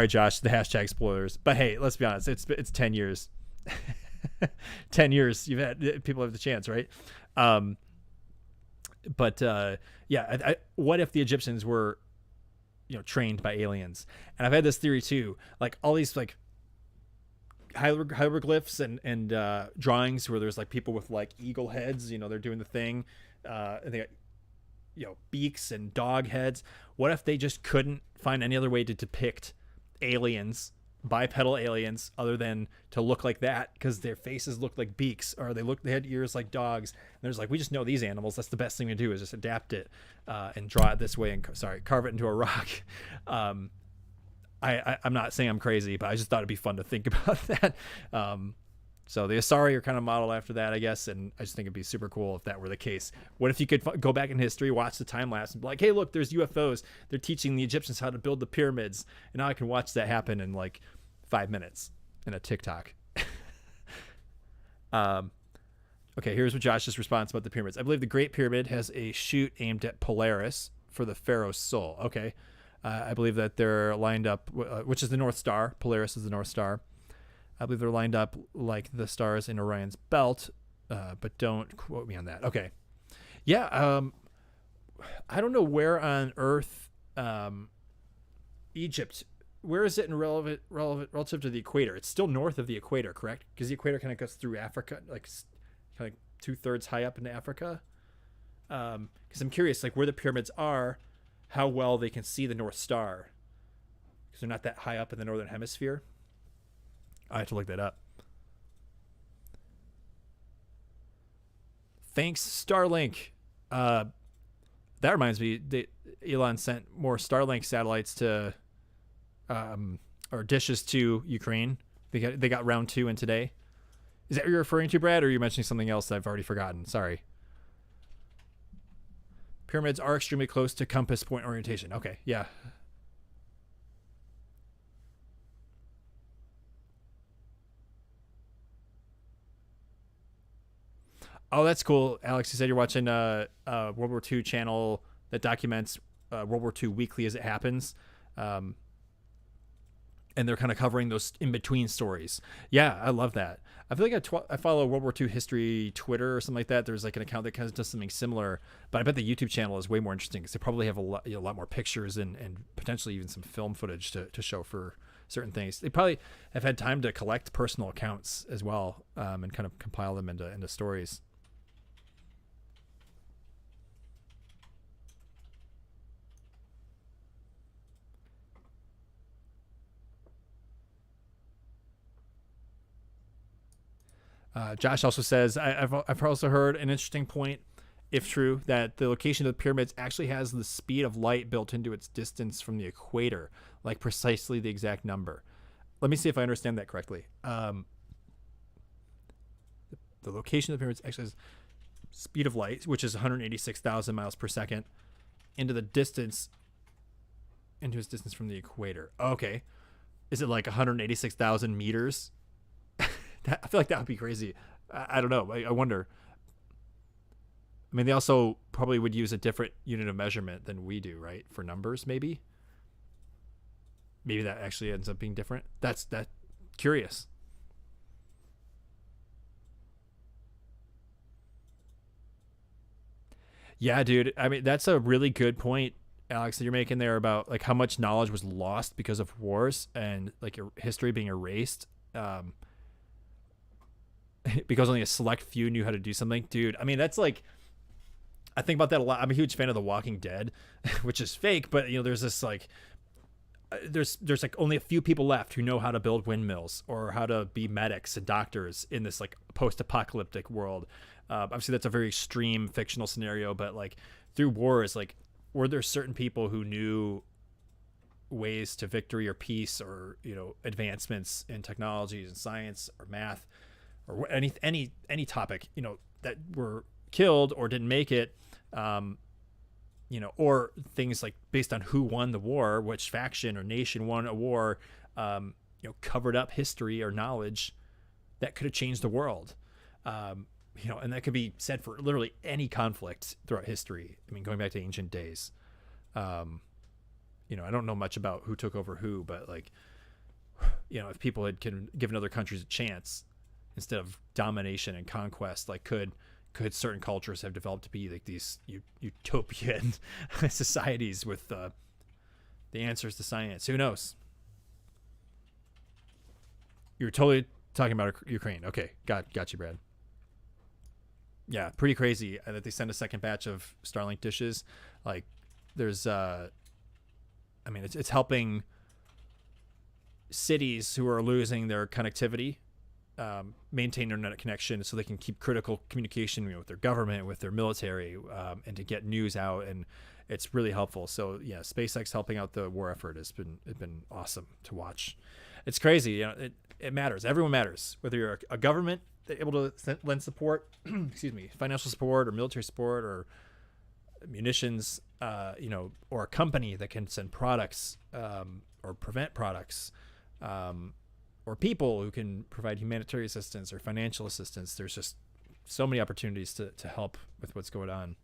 Josh, the hashtag spoilers, but hey, let's be honest. It's 10 years, 10 years. People have the chance, right? What if the Egyptians were, trained by aliens? And I've had this theory too, like all these like hieroglyphs and drawings where there's like people with like eagle heads, they're doing the thing, and they got, beaks and dog heads. What if they just couldn't find any other way to depict aliens, bipedal aliens, other than to look like that, because their faces look like beaks, or they had ears like dogs, and there's like, we just know these animals, that's the best thing to do, is just adapt it and draw it this way and carve it into a rock. I'm not saying I'm crazy, but I just thought it'd be fun to think about that. So the Asari are kind of modeled after that, I guess, and I just think it'd be super cool if that were the case. What if you could go back in history, watch the time lapse, and be like, hey, look, there's UFOs. They're teaching the Egyptians how to build the pyramids, and now I can watch that happen in like 5 minutes in a TikTok. Okay, here's what Josh's response about the pyramids. I believe the Great Pyramid has a chute aimed at Polaris for the Pharaoh's soul. Okay. I believe that they're lined up, which is the North Star. Polaris is the North Star. I believe they're lined up like the stars in Orion's belt, but don't quote me on that. Okay. Yeah. I don't know where on Earth, Egypt, where is it in relevant relative to the equator? It's still north of the equator, correct? Because the equator kind of goes through Africa, like kind of 2/3 high up into Africa. Because I'm curious, like where the pyramids are, how well they can see the North Star, because they're not that high up in the northern hemisphere. I have to look that up. Thanks, Starlink. That reminds me, Elon sent more Starlink satellites to, or dishes to Ukraine. They got round 2 in today. Is that what you're referring to, Brad, or are you mentioning something else that I've already forgotten? Sorry. Pyramids are extremely close to compass point orientation. Okay, yeah. Oh, that's cool. Alex, you said you're watching World War II channel that documents World War II weekly as it happens. And they're kind of covering those in-between stories. Yeah, I love that. I feel like I follow World War II history Twitter or something like that. There's like an account that kind of does something similar. But I bet the YouTube channel is way more interesting because they probably have a lot more pictures and potentially even some film footage to show for certain things. They probably have had time to collect personal accounts as well, and kind of compile them into stories. Josh also says, I've also heard an interesting point if true, that the location of the pyramids actually has the speed of light built into its distance from the equator, like precisely the exact number. Let me see if I understand that correctly. The location of the pyramids actually has speed of light, which is 186,000 miles per second, into its distance from the equator. Okay. Is it like 186,000 meters? I feel like that would be crazy. I don't know. I wonder. I mean, they also probably would use a different unit of measurement than we do, right? For numbers, maybe. Maybe that actually ends up being different. That's curious. Yeah, dude. I mean, that's a really good point, Alex, that you're making there about like how much knowledge was lost because of wars and like history being erased. Because only a select few knew how to do something, dude. I mean, that's like, I think about that a lot. I'm a huge fan of The Walking Dead, which is fake, but you know, there's this like, there's like only a few people left who know how to build windmills or how to be medics and doctors in this like post-apocalyptic world. Obviously, that's a very extreme fictional scenario, but like through wars, like were there certain people who knew ways to victory or peace or you know advancements in technologies and science or math or any topic, you know, that were killed or didn't make it, you know, or things like based on who won the war, which faction or nation won a war, you know, covered up history or knowledge that could have changed the world. You know, and that could be said for literally any conflict throughout history. I mean, going back to ancient days. You know, I don't know much about who took over who, but like, you know, if people had given other countries a chance instead of domination and conquest, like could certain cultures have developed to be like these utopian societies with the answers to science? Who knows? You're totally talking about Ukraine. Okay, got you, Brad. Yeah, pretty crazy that they send a second batch of Starlink dishes. Like, there's, I mean, it's helping cities who are losing their connectivity maintain their internet connection so they can keep critical communication, you know, with their government, with their military, and to get news out. And it's really helpful. So yeah, SpaceX helping out the war effort it's been awesome to watch. It's crazy. You know, it matters. Everyone matters, whether you're a government able to lend support, excuse me, financial support or military support or munitions, you know, or a company that can send products or prevent products, or people who can provide humanitarian assistance or financial assistance. There's just so many opportunities to help with what's going on.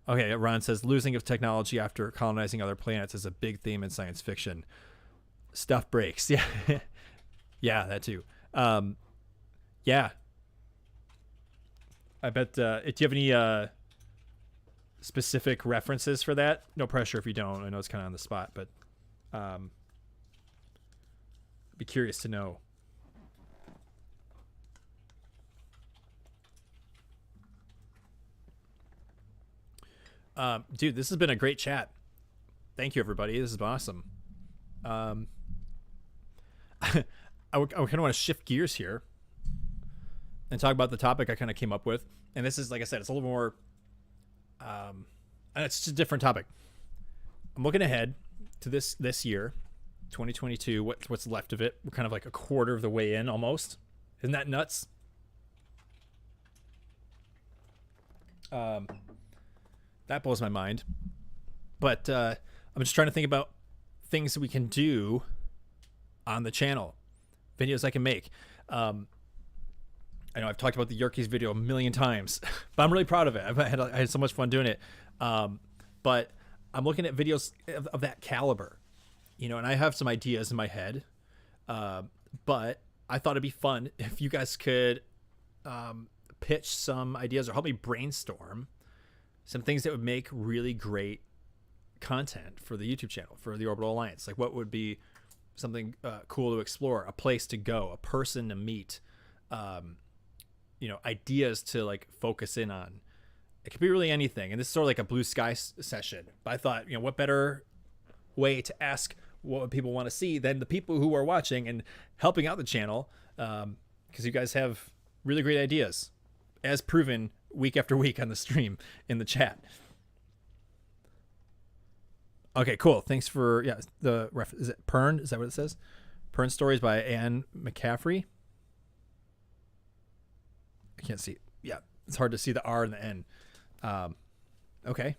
Okay, Ron says losing of technology after colonizing other planets is a big theme in science fiction. Stuff breaks. Yeah. Yeah, that too. Yeah. I bet, do you have any specific references for that? No pressure if you don't. I know it's kind of on the spot, but I'd be curious to know. Dude, this has been a great chat. Thank you, everybody. This is awesome. I kind of want to shift gears here and talk about the topic I kind of came up with. And this is, like I said, it's a little more, it's just a different topic. I'm looking ahead to this year, 2022, what's left of it. We're kind of like a quarter of the way in almost. Isn't that nuts? That blows my mind. But I'm just trying to think about things that we can do on the channel, videos I can make. I know I've talked about the Yerkes video a million times, but I'm really proud of it. I had so much fun doing it. But I'm looking at videos of that caliber, you know, and I have some ideas in my head. But I thought it'd be fun if you guys could pitch some ideas or help me brainstorm some things that would make really great content for the YouTube channel, for the Orbital Alliance. Like, what would be something cool to explore, a place to go, a person to meet, you know, ideas to like focus in on. It could be really anything. And this is sort of like a blue sky session. But I thought, you know, what better way to ask what people want to see than the people who are watching and helping out the channel, because you guys have really great ideas, as proven week after week on the stream in the chat. Okay, cool. Thanks for the ref. Is it Pern? Is that what it says? Pern Stories by Anne McCaffrey. I can't see. Yeah, it's hard to see the R and the N. Okay.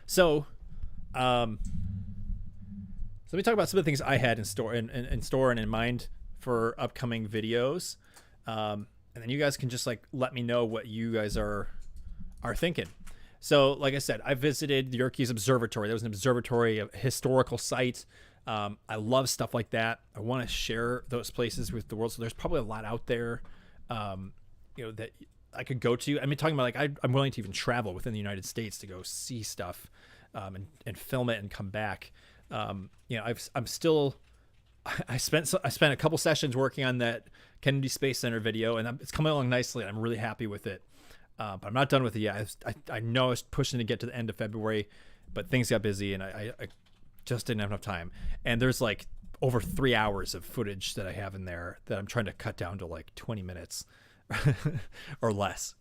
So, let me talk about some of the things I had in store and in mind for upcoming videos, and then you guys can just like let me know what you guys are thinking. So, like I said, I visited the Yerkes Observatory. That was an observatory, a historical site. I love stuff like that. I want to share those places with the world. So there's probably a lot out there, that I could go to. I mean, talking about like I'm willing to even travel within the United States to go see stuff, and film it and come back. I spent a couple sessions working on that Kennedy Space Center video, and it's coming along nicely. I'm really happy with it. But I'm not done with it yet. I know I was pushing to get to the end of February, but things got busy and I just didn't have enough time. And there's like over 3 hours of footage that I have in there that I'm trying to cut down to like 20 minutes or less.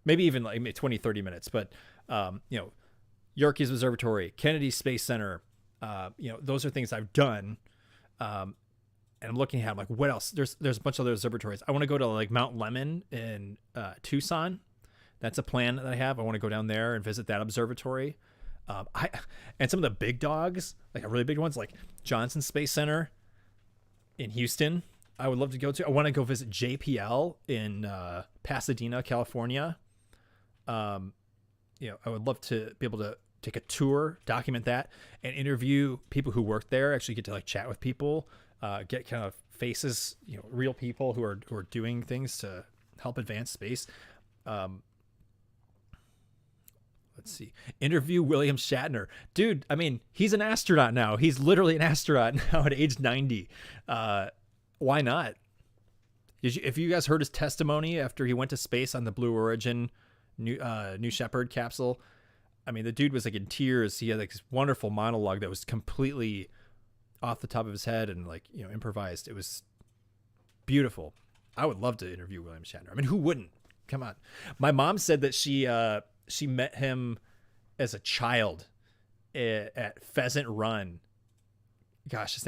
Maybe even like 20, 30 minutes. But, Yerkes Observatory, Kennedy Space Center, those are things I've done. And I'm looking at, I'm like, what else? There's a bunch of other observatories. I want to go to like Mount Lemmon in Tucson. That's a plan that I have. I want to go down there and visit that observatory. And some of the big dogs, like really big ones, like Johnson Space Center in Houston, I would love to go to. I want to go visit JPL in Pasadena, California. I would love to be able to take a tour, document that, and interview people who work there. Actually get to like chat with people. Get kind of faces, real people who are doing things to help advance space. Let's see. Interview William Shatner. Dude, I mean, he's an astronaut now. He's literally an astronaut now at age 90. Why not? If you guys heard his testimony after he went to space on the Blue Origin New Shepard capsule, I mean, the dude was like in tears. He had like this wonderful monologue that was completely off the top of his head and like, improvised. It was beautiful. I would love to interview William Shatner. I mean, who wouldn't? Come on. My mom said that she met him as a child at Pheasant Run. Gosh,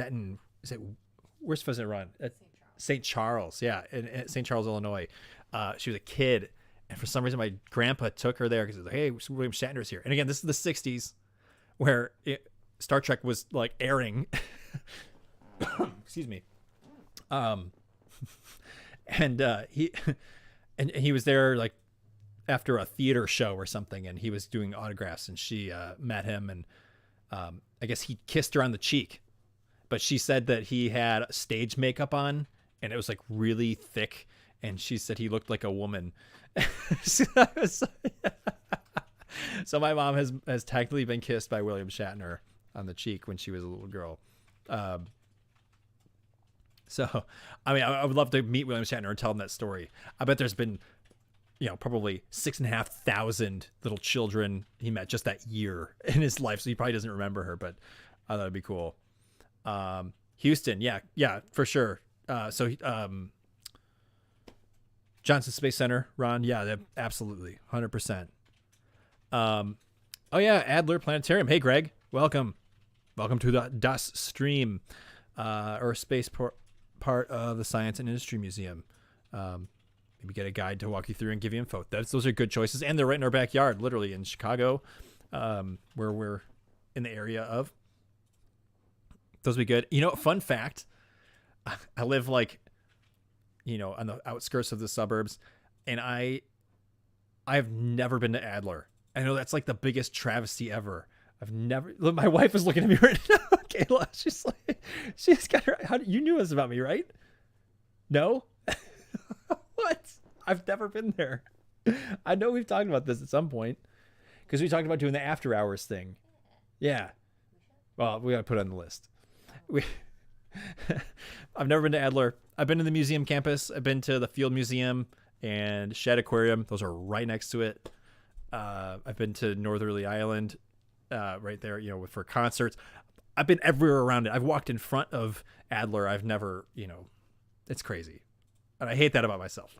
where's Pheasant Run? At St. Charles. Yeah. In St. Charles, Illinois. She was a kid. And for some reason, my grandpa took her there because he was like, hey, William Shatner's here. And again, this is the 60s where Star Trek was like airing. Excuse me. And he was there like after a theater show or something, and he was doing autographs, and she met him, and I guess he kissed her on the cheek, but she said that he had stage makeup on and it was like really thick, and she said he looked like a woman. So my mom has technically been kissed by William Shatner on the cheek when she was a little girl. So, I mean, I would love to meet William Shatner and tell him that story. I bet there's been, probably 6,500 little children he met just that year in his life. So he probably doesn't remember her, but I thought it'd be cool. Houston. Yeah, for sure. Johnson Space Center, Ron. Yeah, absolutely. 100%. Adler Planetarium. Hey, Greg, welcome to the DUS stream, or space part of the Science and Industry Museum. Maybe get a guide to walk you through and give you info. Those are good choices, and they're right in our backyard, literally in Chicago, where we're in the area of. Those would be good. Fun fact, I live like, on the outskirts of the suburbs, and I've never been to Adler. I know that's like the biggest travesty ever. My wife is looking at me right now, Kayla. She's got her. You knew this about me, right? No? What? I've never been there. I know we've talked about this at some point because we talked about doing the after hours thing. Yeah. Well, we got to put it on the list. I've never been to Adler. I've been to the museum campus. I've been to the Field Museum and Shedd Aquarium. Those are right next to it. I've been to Northerly Island. right there, you know, for concerts. I've been everywhere around it. I've walked in front of Adler. I've never, you know, it's crazy. And I hate that about myself.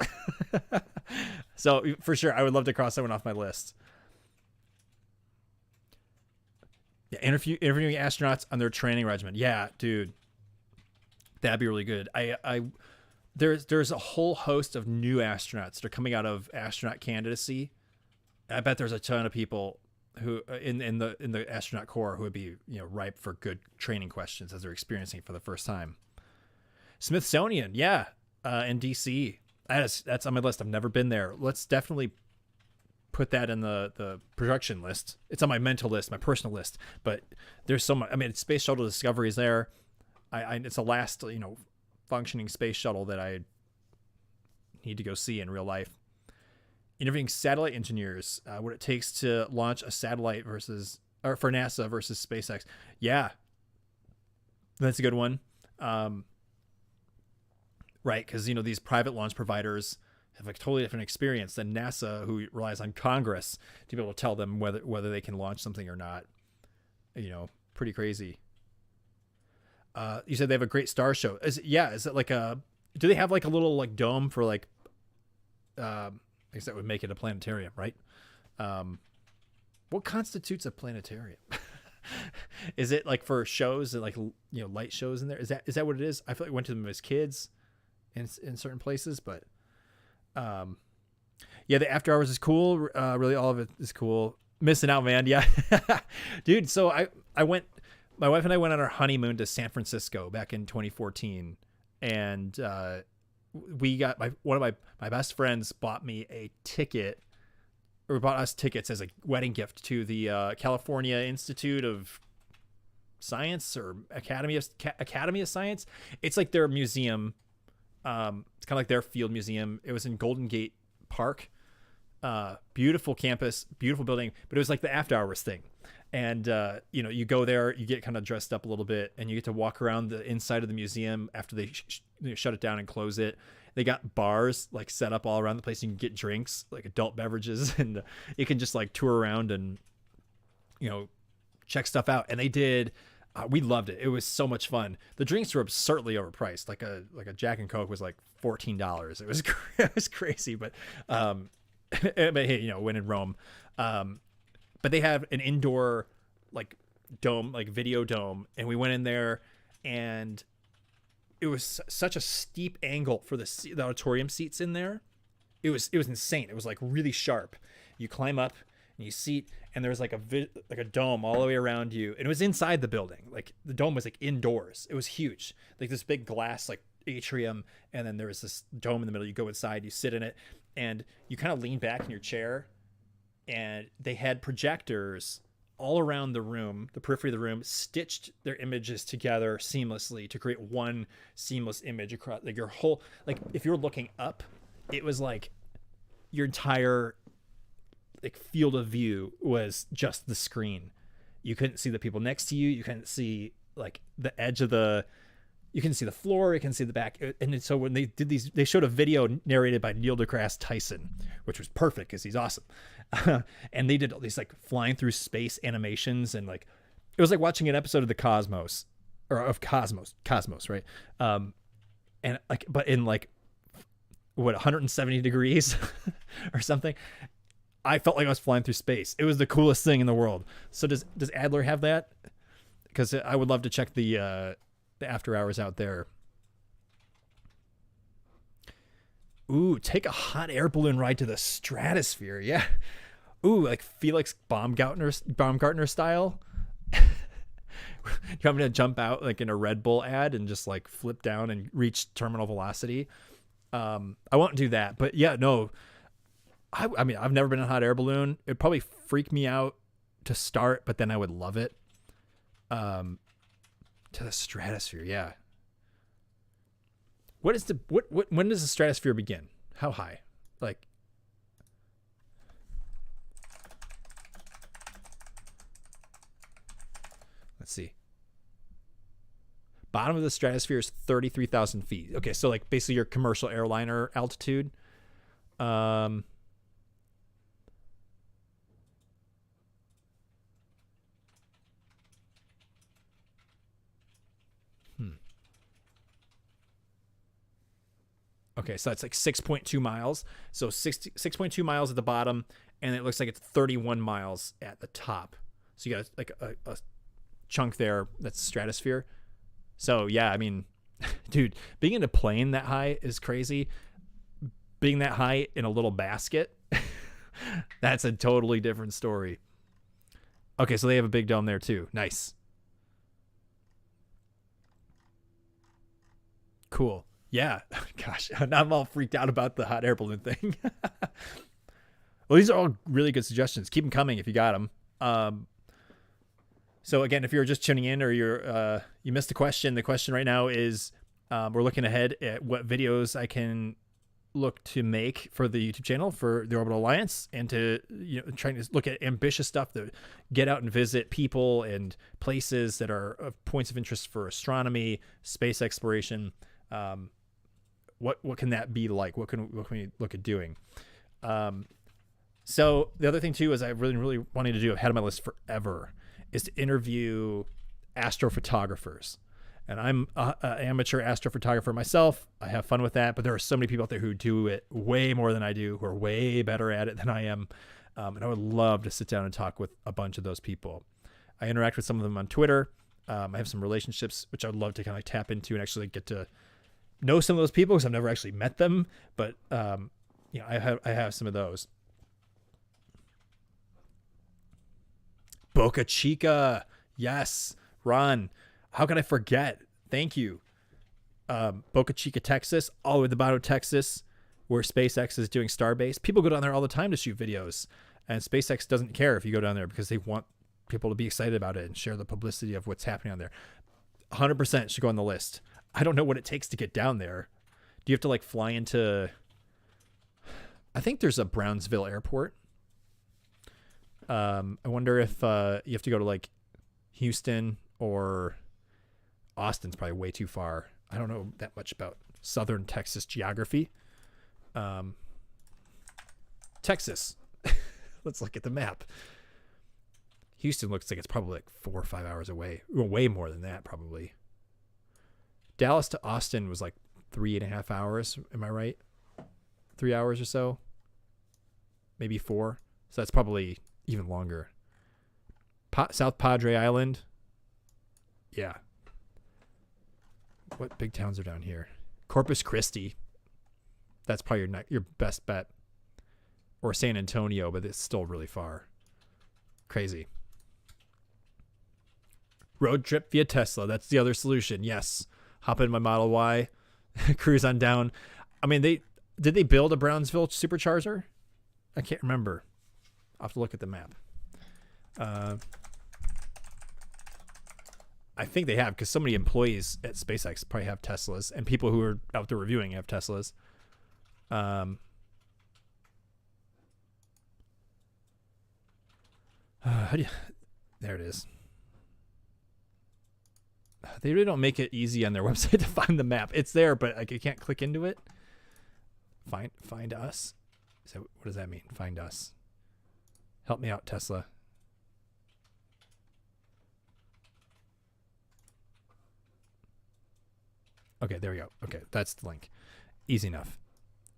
So for sure, I would love to cross that one off my list. Yeah, interviewing astronauts on their training regimen. Yeah, dude, that'd be really good. There's a whole host of new astronauts that are coming out of astronaut candidacy. I bet there's a ton of people who in the astronaut corps who would be, you know, ripe for good training questions as they're experiencing it for the first time. Smithsonian, yeah, in DC. That's on my list. I've never been there. Let's definitely put that in the production list. It's on my mental list, my personal list. But there's so much. I mean, Space Shuttle Discovery is there. It's the last, you know, functioning space shuttle that I need to go see in real life. Interviewing satellite engineers, what it takes to launch a satellite for NASA versus SpaceX. Yeah, that's a good one. Right, because, you know, these private launch providers have a totally different experience than NASA, who relies on Congress to be able to tell them whether they can launch something or not. You know, pretty crazy. You said they have a great star show. Is it like do they have like a little like dome for like, I guess that would make it a planetarium, right? What constitutes a planetarium? Is it like for shows and like, you know, light shows in there? Is that what it is? I feel like we went to them as kids in certain places, but yeah, the after hours is cool. Really all of it is cool. Missing out, man. Yeah. Dude, so I went, my wife and I went on our honeymoon to San Francisco back in 2014, and we got one of my best friends bought me a ticket, or bought us tickets as a wedding gift to the California Institute of Science, or Academy of Science. It's like their museum. It's kind of like their field museum. It was in Golden Gate Park. Beautiful campus, beautiful building, but it was like the after hours thing. And, you know, you go there, you get kind of dressed up a little bit, and you get to walk around the inside of the museum after they shut it down and close it. They got bars like set up all around the place. You can get drinks, like adult beverages, and you can just like tour around and, you know, check stuff out. And they did, we loved it. It was so much fun. The drinks were absurdly overpriced. Like a Jack and Coke was like $14. It was crazy, but hey, you know, when in Rome. But they have an indoor like dome, like video dome, and we went in there, and it was such a steep angle for the auditorium seats in there. It was insane. It was like really sharp. You climb up and you seat, and there was like a dome all the way around you, and it was inside the building. Like the dome was like indoors. It was huge, like this big glass like atrium, and then there was this dome in the middle. You go inside, you sit in it, and you kind of lean back in your chair. And they had projectors all around the room, the periphery of the room, stitched their images together seamlessly to create one seamless image across like your whole, like if you're looking up, it was like your entire like field of view was just the screen. You couldn't see the people next to you. You couldn't see like the edge of you can see the floor, you can see the back. And so when they did these, they showed a video narrated by Neil deGrasse Tyson, which was perfect because he's awesome. And they did all these like flying through space animations, and like, it was like watching an episode of the Cosmos, right? And like, but in like, what, 170 degrees or something. I felt like I was flying through space. It was the coolest thing in the world. So does Adler have that? Because I would love to check the after hours out there. Ooh, take a hot air balloon ride to the stratosphere. Yeah. Ooh, like Felix Baumgartner style. You want me to jump out like in a Red Bull ad and just like flip down and reach terminal velocity? I won't do that, but yeah, no. I mean, I've never been in a hot air balloon. It'd probably freak me out to start, but then I would love it. To the stratosphere, yeah. When does the stratosphere begin? How high? Like, let's see. Bottom of the stratosphere is 33,000 feet. Okay, so like basically your commercial airliner altitude. Yeah, Okay, so that's like 6.2 miles. So 6.2 miles at the bottom, and it looks like it's 31 miles at the top. So you got like a chunk there that's stratosphere. So yeah, I mean, dude, being in a plane that high is crazy. Being that high in a little basket, that's a totally different story. Okay, so they have a big dome there too. Nice. Cool. Yeah. Gosh, now I'm all freaked out about the hot air balloon thing. Well, these are all really good suggestions. Keep them coming if you got them. So again, if you're just tuning in or you missed the question right now is we're looking ahead at what videos I can look to make for the YouTube channel for the Orbital Alliance, and to trying to look at ambitious stuff to get out and visit people and places that are of points of interest for astronomy, space exploration. What can that be like? What can we look at doing? So the other thing too is I really wanted to do, I've had on my list forever, is to interview astrophotographers. And I'm an amateur astrophotographer myself. I have fun with that, but there are so many people out there who do it way more than I do, who are way better at it than I am. And I would love to sit down and talk with a bunch of those people. I interact with some of them on Twitter. I have some relationships, which I would love to kind of tap into and actually get to know some of those people, because I've never actually met them. But, I have some of those. Boca Chica. Yes. Ron. How could I forget? Thank you. Boca Chica, Texas, all the way to the bottom of Texas, where SpaceX is doing Starbase. People go down there all the time to shoot videos, and SpaceX doesn't care if you go down there because they want people to be excited about it and share the publicity of what's happening on there. 100% should go on the list. I don't know what it takes to get down there. Do you have to like fly into... I think there's a Brownsville airport. I wonder if you have to go to like Houston or... Austin's probably way too far. I don't know that much about southern Texas geography. Texas. Let's look at the map. Houston looks like it's probably like 4 or 5 hours away. Way more than that, probably. Dallas to Austin was like 3.5 hours. Am I right? 3 hours or so. Maybe 4. So that's probably even longer. South Padre Island. Yeah. What big towns are down here? Corpus Christi. That's probably your best bet. Or San Antonio, but it's still really far. Crazy. Road trip via Tesla. That's the other solution. Yes. Hop in my Model Y. Cruise on down. I mean, did they build a Brownsville supercharger? I can't remember. I'll have to look at the map. I think they have, because so many employees at SpaceX probably have Teslas, and people who are out there reviewing have Teslas. There it is. They really don't make it easy on their website to find the map. It's there, but like, you can't click into it. Find us. So what does that mean? Find us. Help me out, Tesla. Okay, there we go. Okay, that's the link. Easy enough.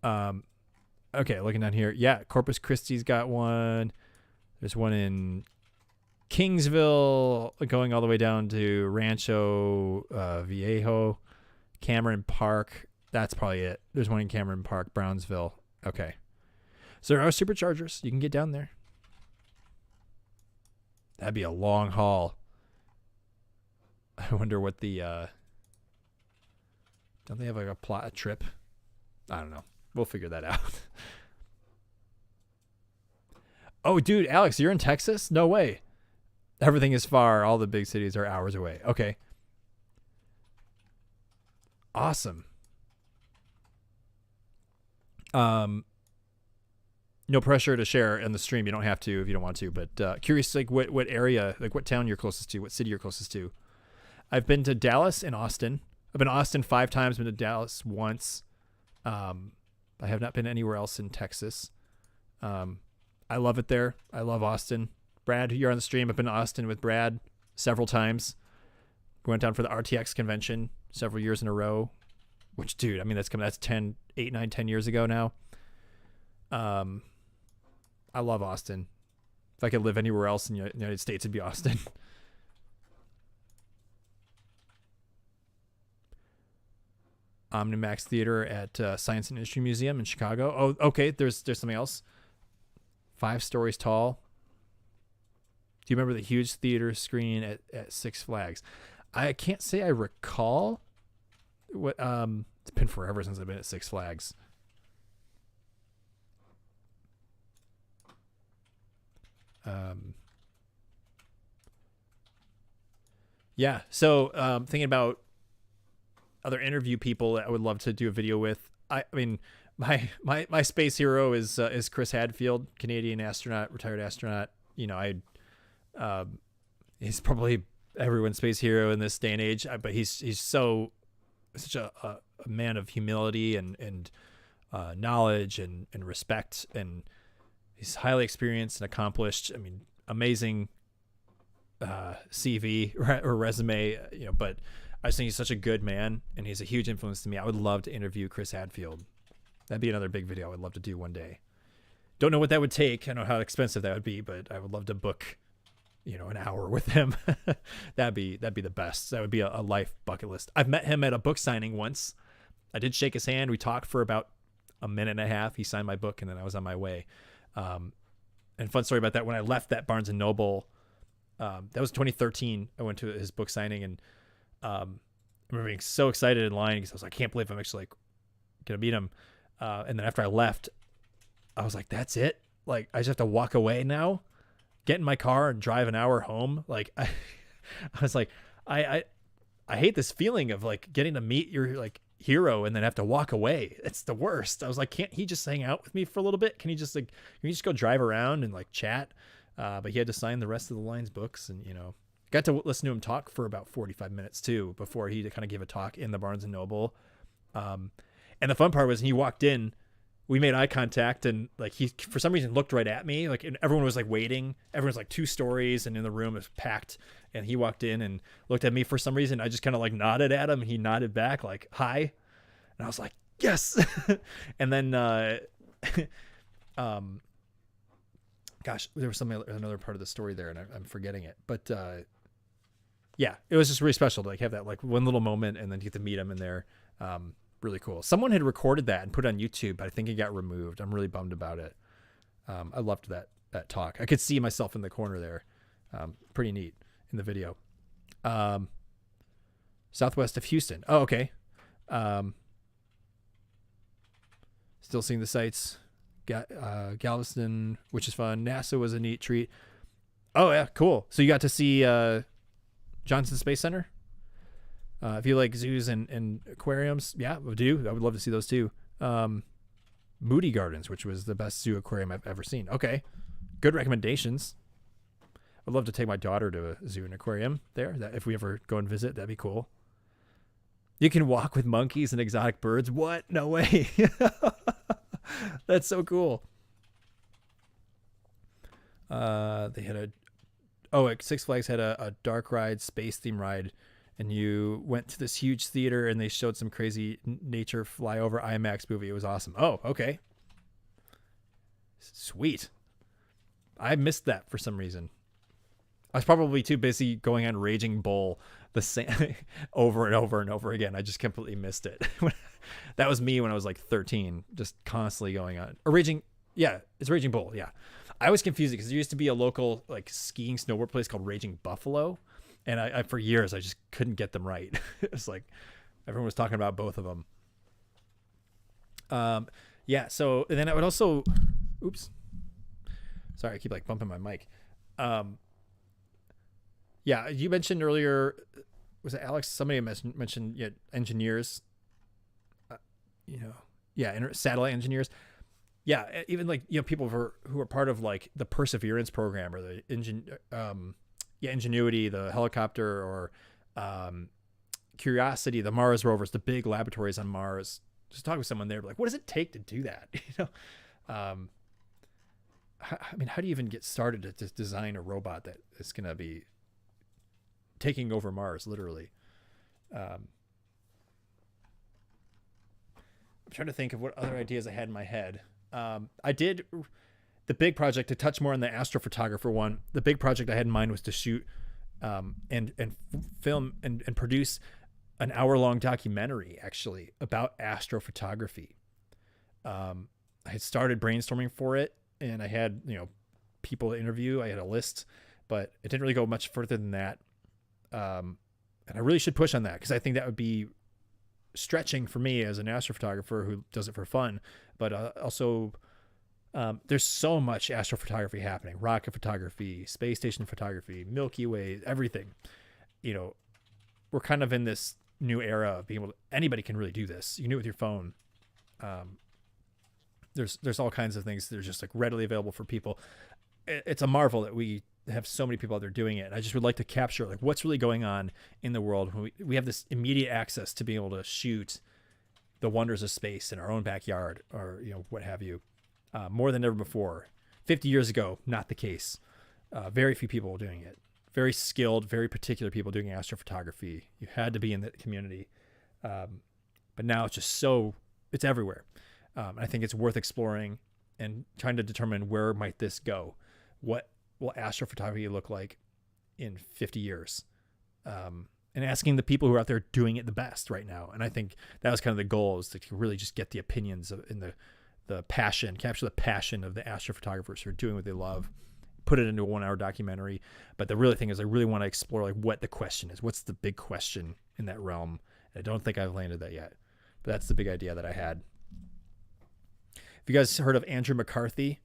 Okay, looking down here. Yeah, Corpus Christi's got one. There's one in Kingsville, going all the way down to Rancho Viejo, Cameron Park. That's probably it. There's one in Cameron Park, Brownsville. Okay. So there are superchargers. You can get down there. That'd be a long haul. I wonder what the... Don't they have like a trip? I don't know. We'll figure that out. Oh, dude, Alex, you're in Texas? No way. Everything is far. All the big cities are hours away. Okay. Awesome. No pressure to share in the stream. You don't have to if you don't want to. But curious, like what area, like what town you're closest to, what city you're closest to. I've been to Dallas and Austin. I've been to Austin 5 times, been to Dallas once. I have not been anywhere else in Texas. I love it there. I love Austin. Brad, you're on the stream. I've been to Austin with Brad several times. We went down for the RTX convention several years in a row. which, dude, I mean, that's 10, 8, 9, 10 years ago now. I love Austin. If I could live anywhere else in the United States, it'd be Austin. Omnimax Theater at Science and Industry Museum in Chicago. Oh, okay. There's something else. 5 stories tall. Do you remember the huge theater screen at Six Flags? I can't say I recall. What it's been forever since I've been at Six Flags. Yeah. So thinking about other interview people that I would love to do a video with. I mean, my space hero is Chris Hadfield, Canadian astronaut, retired astronaut. You know, he's probably everyone's space hero in this day and age, but he's such a man of humility and knowledge and respect, and he's highly experienced and accomplished. I mean, amazing CV or resume, you know, but I just think he's such a good man, and he's a huge influence to me. I would love to interview Chris Hadfield. That'd be another big video I would love to do one day. Don't know what that would take. I don't know how expensive that would be, but I would love to book, you know, an hour with him. that'd be the best. That would be a life bucket list. I've met him at a book signing once. I did shake his hand. We talked for about a minute and a half. He signed my book, and then I was on my way. And fun story about that. When I left that Barnes and Noble, that was 2013. I went to his book signing, and I remember being so excited in line because I was like, I can't believe I'm actually like gonna meet him. And then after I left, I was like, that's it. Like, I just have to walk away now, get in my car and drive an hour home. Like, I was like, I hate this feeling of like getting to meet your like hero and then have to walk away. It's the worst. I was like, can't he just hang out with me for a little bit? Can you just go drive around and like chat? But he had to sign the rest of the line's books, and, you know, got to listen to him talk for about 45 minutes too, before he kind of gave a talk in the Barnes and Noble. And the fun part was, he walked in, we made eye contact, and like he for some reason looked right at me, like, and everyone was like waiting. Everyone's like 2 stories, and in the room was packed, and he walked in and looked at me for some reason. I just kind of like nodded at him, and he nodded back like, hi. And I was like, yes. And then gosh, there was another part of the story there, and I'm forgetting it, but yeah, it was just really special to like have that like one little moment, and then get to meet him in there. Really cool. Someone had recorded that and put it on YouTube, but I think it got removed. I'm really bummed about it. I loved that talk. I could see myself in the corner there. Pretty neat in the video. Southwest of Houston. Oh, okay. Still seeing the sights. Galveston, which is fun. NASA was a neat treat. Oh yeah, cool. So you got to see Johnson Space Center. If you like zoos and aquariums, yeah, I would love to see those too. Moody Gardens, which was the best zoo aquarium I've ever seen. Okay, good recommendations. I'd love to take my daughter to a zoo and aquarium there. That if we ever go and visit, that'd be cool. You can walk with monkeys and exotic birds. What? No way. That's so cool. They had Six Flags had a dark ride, space theme ride, and you went to this huge theater, and they showed some crazy nature flyover IMAX movie. It was awesome. Oh, okay. Sweet. I missed that for some reason. I was probably too busy going on Raging Bull the same over and over and over again. I just completely missed it. That was me when I was like 13, just constantly going on. Or it's Raging Bull. Yeah. I was confused because there used to be a local like skiing snowboard place called Raging Buffalo. And I for years, I just couldn't get them right. It was like everyone was talking about both of them. Yeah. So, and then I would also, oops. Sorry, I keep like bumping my mic. Yeah, you mentioned earlier, was it Alex? Somebody mentioned engineers. Satellite engineers. Yeah, even like, people who are part of like the Perseverance program, or the Ingenuity, the helicopter, or Curiosity, the Mars rovers, the big laboratories on Mars. Just talk with someone there, like, what does it take to do that? I mean, how do you even get started to design a robot that is going to be taking over Mars, literally? trying to think of what other ideas I had in my head. I did the big project, to touch more on the astrophotographer one. The big project I had in mind was to shoot and film and produce an hour-long documentary, actually, about astrophotography. I had started brainstorming for it, and I had, people to interview. I had a list, but it didn't really go much further than that. And I really should push on that, because I think that would be stretching for me as an astrophotographer who does it for fun. But also, there's so much astrophotography happening: rocket photography, space station photography, Milky Way, everything. We're kind of in this new era of being able to, anybody can really do this. You can do it with your phone. There's all kinds of things that are just like readily available for people. It's a marvel that we have so many people out there doing it. And I just would like to capture like what's really going on in the world when we have this immediate access to being able to shoot the wonders of space in our own backyard, or what have you, more than ever before. 50 years ago, not the case. Very few people were doing it. Very skilled, very particular people doing astrophotography. You had to be in that community. But now it's just it's everywhere. I think it's worth exploring and trying to determine where might this go. What will astrophotography look like in 50 years? And asking the people who are out there doing it the best right now. And I think that was kind of the goal, is to really just get the opinions and the passion, capture the passion of the astrophotographers who are doing what they love, put it into a 1 hour documentary. But the really thing is, I really want to explore like what the question is. What's the big question in that realm? And I don't think I've landed that yet, but that's the big idea that I had. If you guys heard of Andrew Mccarthy,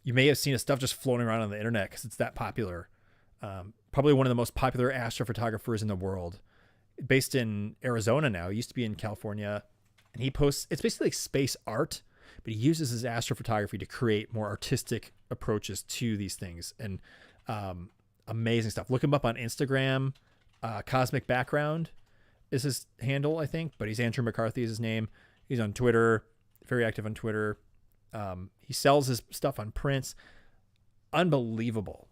you may have seen his stuff just floating around on the internet because it's that popular. Probably one of the most popular astrophotographers in the world. Based in Arizona now. He used to be in California. And he posts, it's basically like space art, but he uses his astrophotography to create more artistic approaches to these things. And amazing stuff. Look him up on Instagram. Cosmic Background is his handle, I think. But he's Andrew Mccarthy is his name. He's on Twitter. Very active on Twitter. He sells his stuff on prints. Unbelievable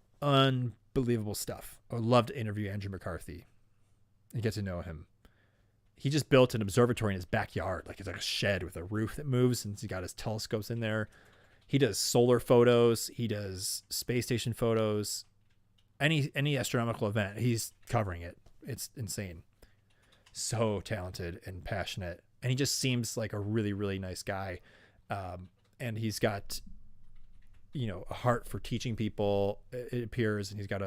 stuff. I would love to interview Andrew McCarthy and get to know him. He just built an observatory in his backyard. Like it's like a shed with a roof that moves, and he's got his telescopes in there. He does solar photos. He does space station photos. Any astronomical event, he's covering it. It's insane. So talented and passionate. And he just seems like a really, really nice guy. And he's got, a heart for teaching people, it appears. And he's got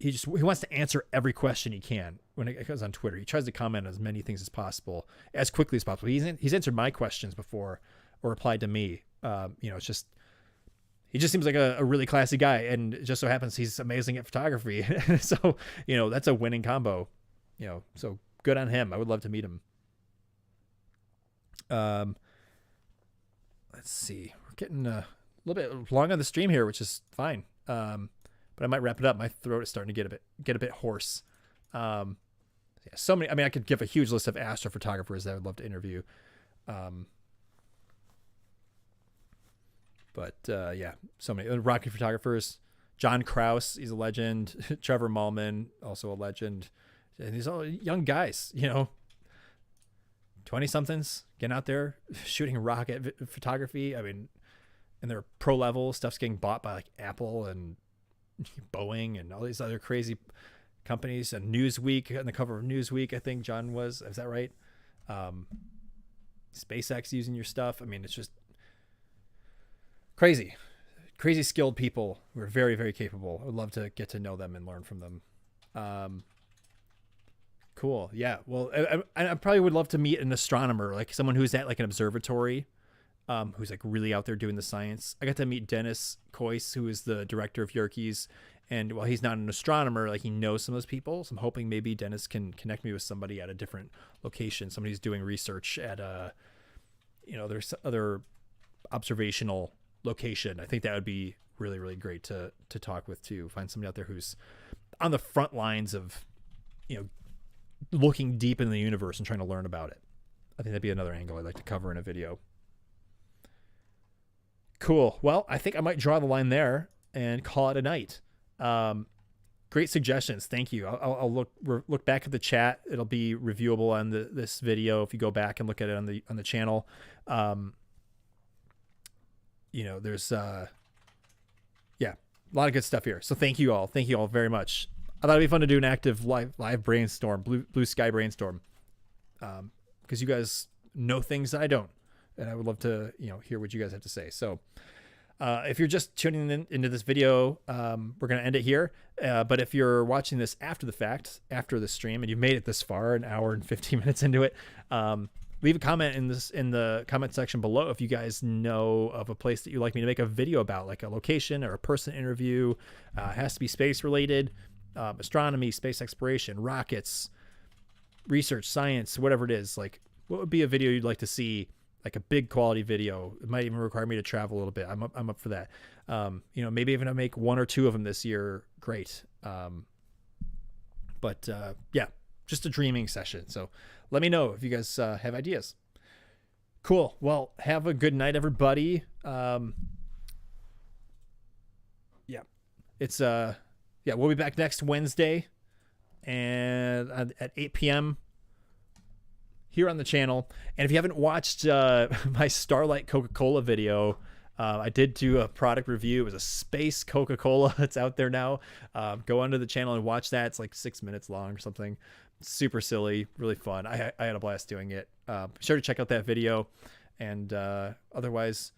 he wants to answer every question he can when it goes on Twitter. He tries to comment on as many things as possible, as quickly as possible. He's answered my questions before or replied to me. It's just, he just seems like a really classy guy. And it just so happens he's amazing at photography. So, that's a winning combo, so good on him. I would love to meet him. Let's see. We're getting a little bit long on the stream here, which is fine. But I might wrap it up. My throat is starting to get a bit hoarse. So many. I mean, I could give a huge list of astrophotographers that I would love to interview. So many rocket photographers. John Krause, he's a legend. Trevor Mallman, also a legend. And these all young guys, 20-somethings getting out there shooting rocket photography. I mean, and they're pro level. Stuff's getting bought by like Apple and Boeing and all these other crazy companies. And Newsweek, on the cover of Newsweek, I think John was. Is that right? SpaceX using your stuff. I mean, it's just crazy skilled people who are very, very capable. I would love to get to know them and learn from them. Cool. Yeah. Well, I probably would love to meet an astronomer, like someone who's at like an observatory, who's like really out there doing the science. I got to meet Dennis Coyce, who is the director of Yerkes. And while he's not an astronomer, like he knows some of those people. So I'm hoping maybe Dennis can connect me with somebody at a different location. Somebody who's doing research at there's other observational location. I think that would be really, really great to talk with too. Find somebody out there who's on the front lines of, looking deep in the universe and trying to learn about it. I think that'd be another angle I'd like to cover in a video. Cool. Well, I think I might draw the line there and call it a night. great suggestions. Thank you. I'll look back at the chat. It'll be reviewable on this video if you go back and look at it on the channel. You know, there's yeah, a lot of good stuff here. So thank you all. Thank you all very much. I thought it'd be fun to do an active live brainstorm, blue sky brainstorm, because you guys know things that I don't, and I would love to, you know, hear what you guys have to say. So if you're just tuning into this video, we're going to end it here. But if you're watching this after the fact, after the stream, and you've made it this far, an hour and 15 minutes into it, leave a comment in the comment section below if you guys know of a place that you'd like me to make a video about, like a location or a person interview. It has to be space related, astronomy, space exploration, rockets, research, science, whatever it is. Like, what would be a video you'd like to see? Like a big quality video. It might even require me to travel a little bit. I'm up for that. You know, maybe even I make 1 or 2 of them this year. Great. But yeah, just a dreaming session. So let me know if you guys have ideas. Cool. Well, have a good night, everybody. Yeah, it's yeah, we'll be back next Wednesday and at 8 p.m. here on the channel. And if you haven't watched my Starlight Coca-Cola video, I did do a product review. It was a space Coca-Cola. It's out there now. Go onto the channel and watch that. It's like 6 minutes long or something. Super silly, really fun. I had a blast doing it. Be sure to check out that video. And otherwise,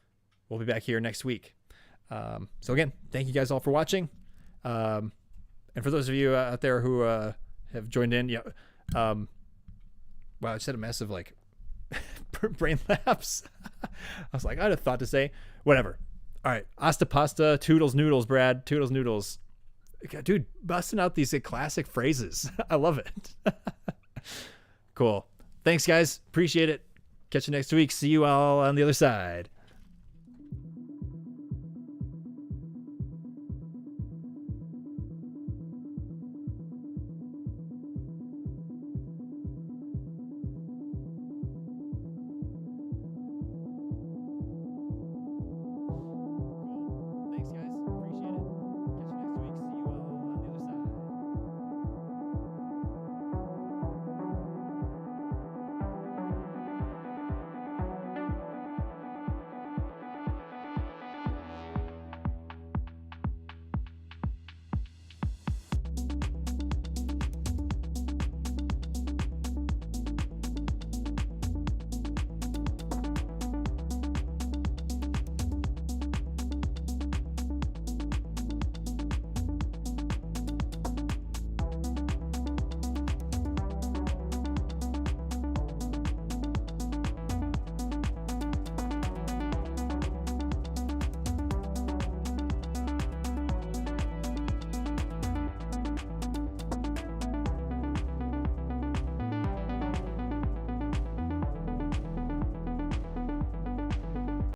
we'll be back here next week. So again, thank you guys all for watching. And for those of you out there who have joined in, yeah. Wow, I just had a massive like brain lapse. I was like, I had a thought to say. Whatever. All right. Asta pasta, toodles noodles, Brad. Toodles noodles. Dude, busting out these classic phrases. I love it. Cool. Thanks, guys. Appreciate it. Catch you next week. See you all on the other side.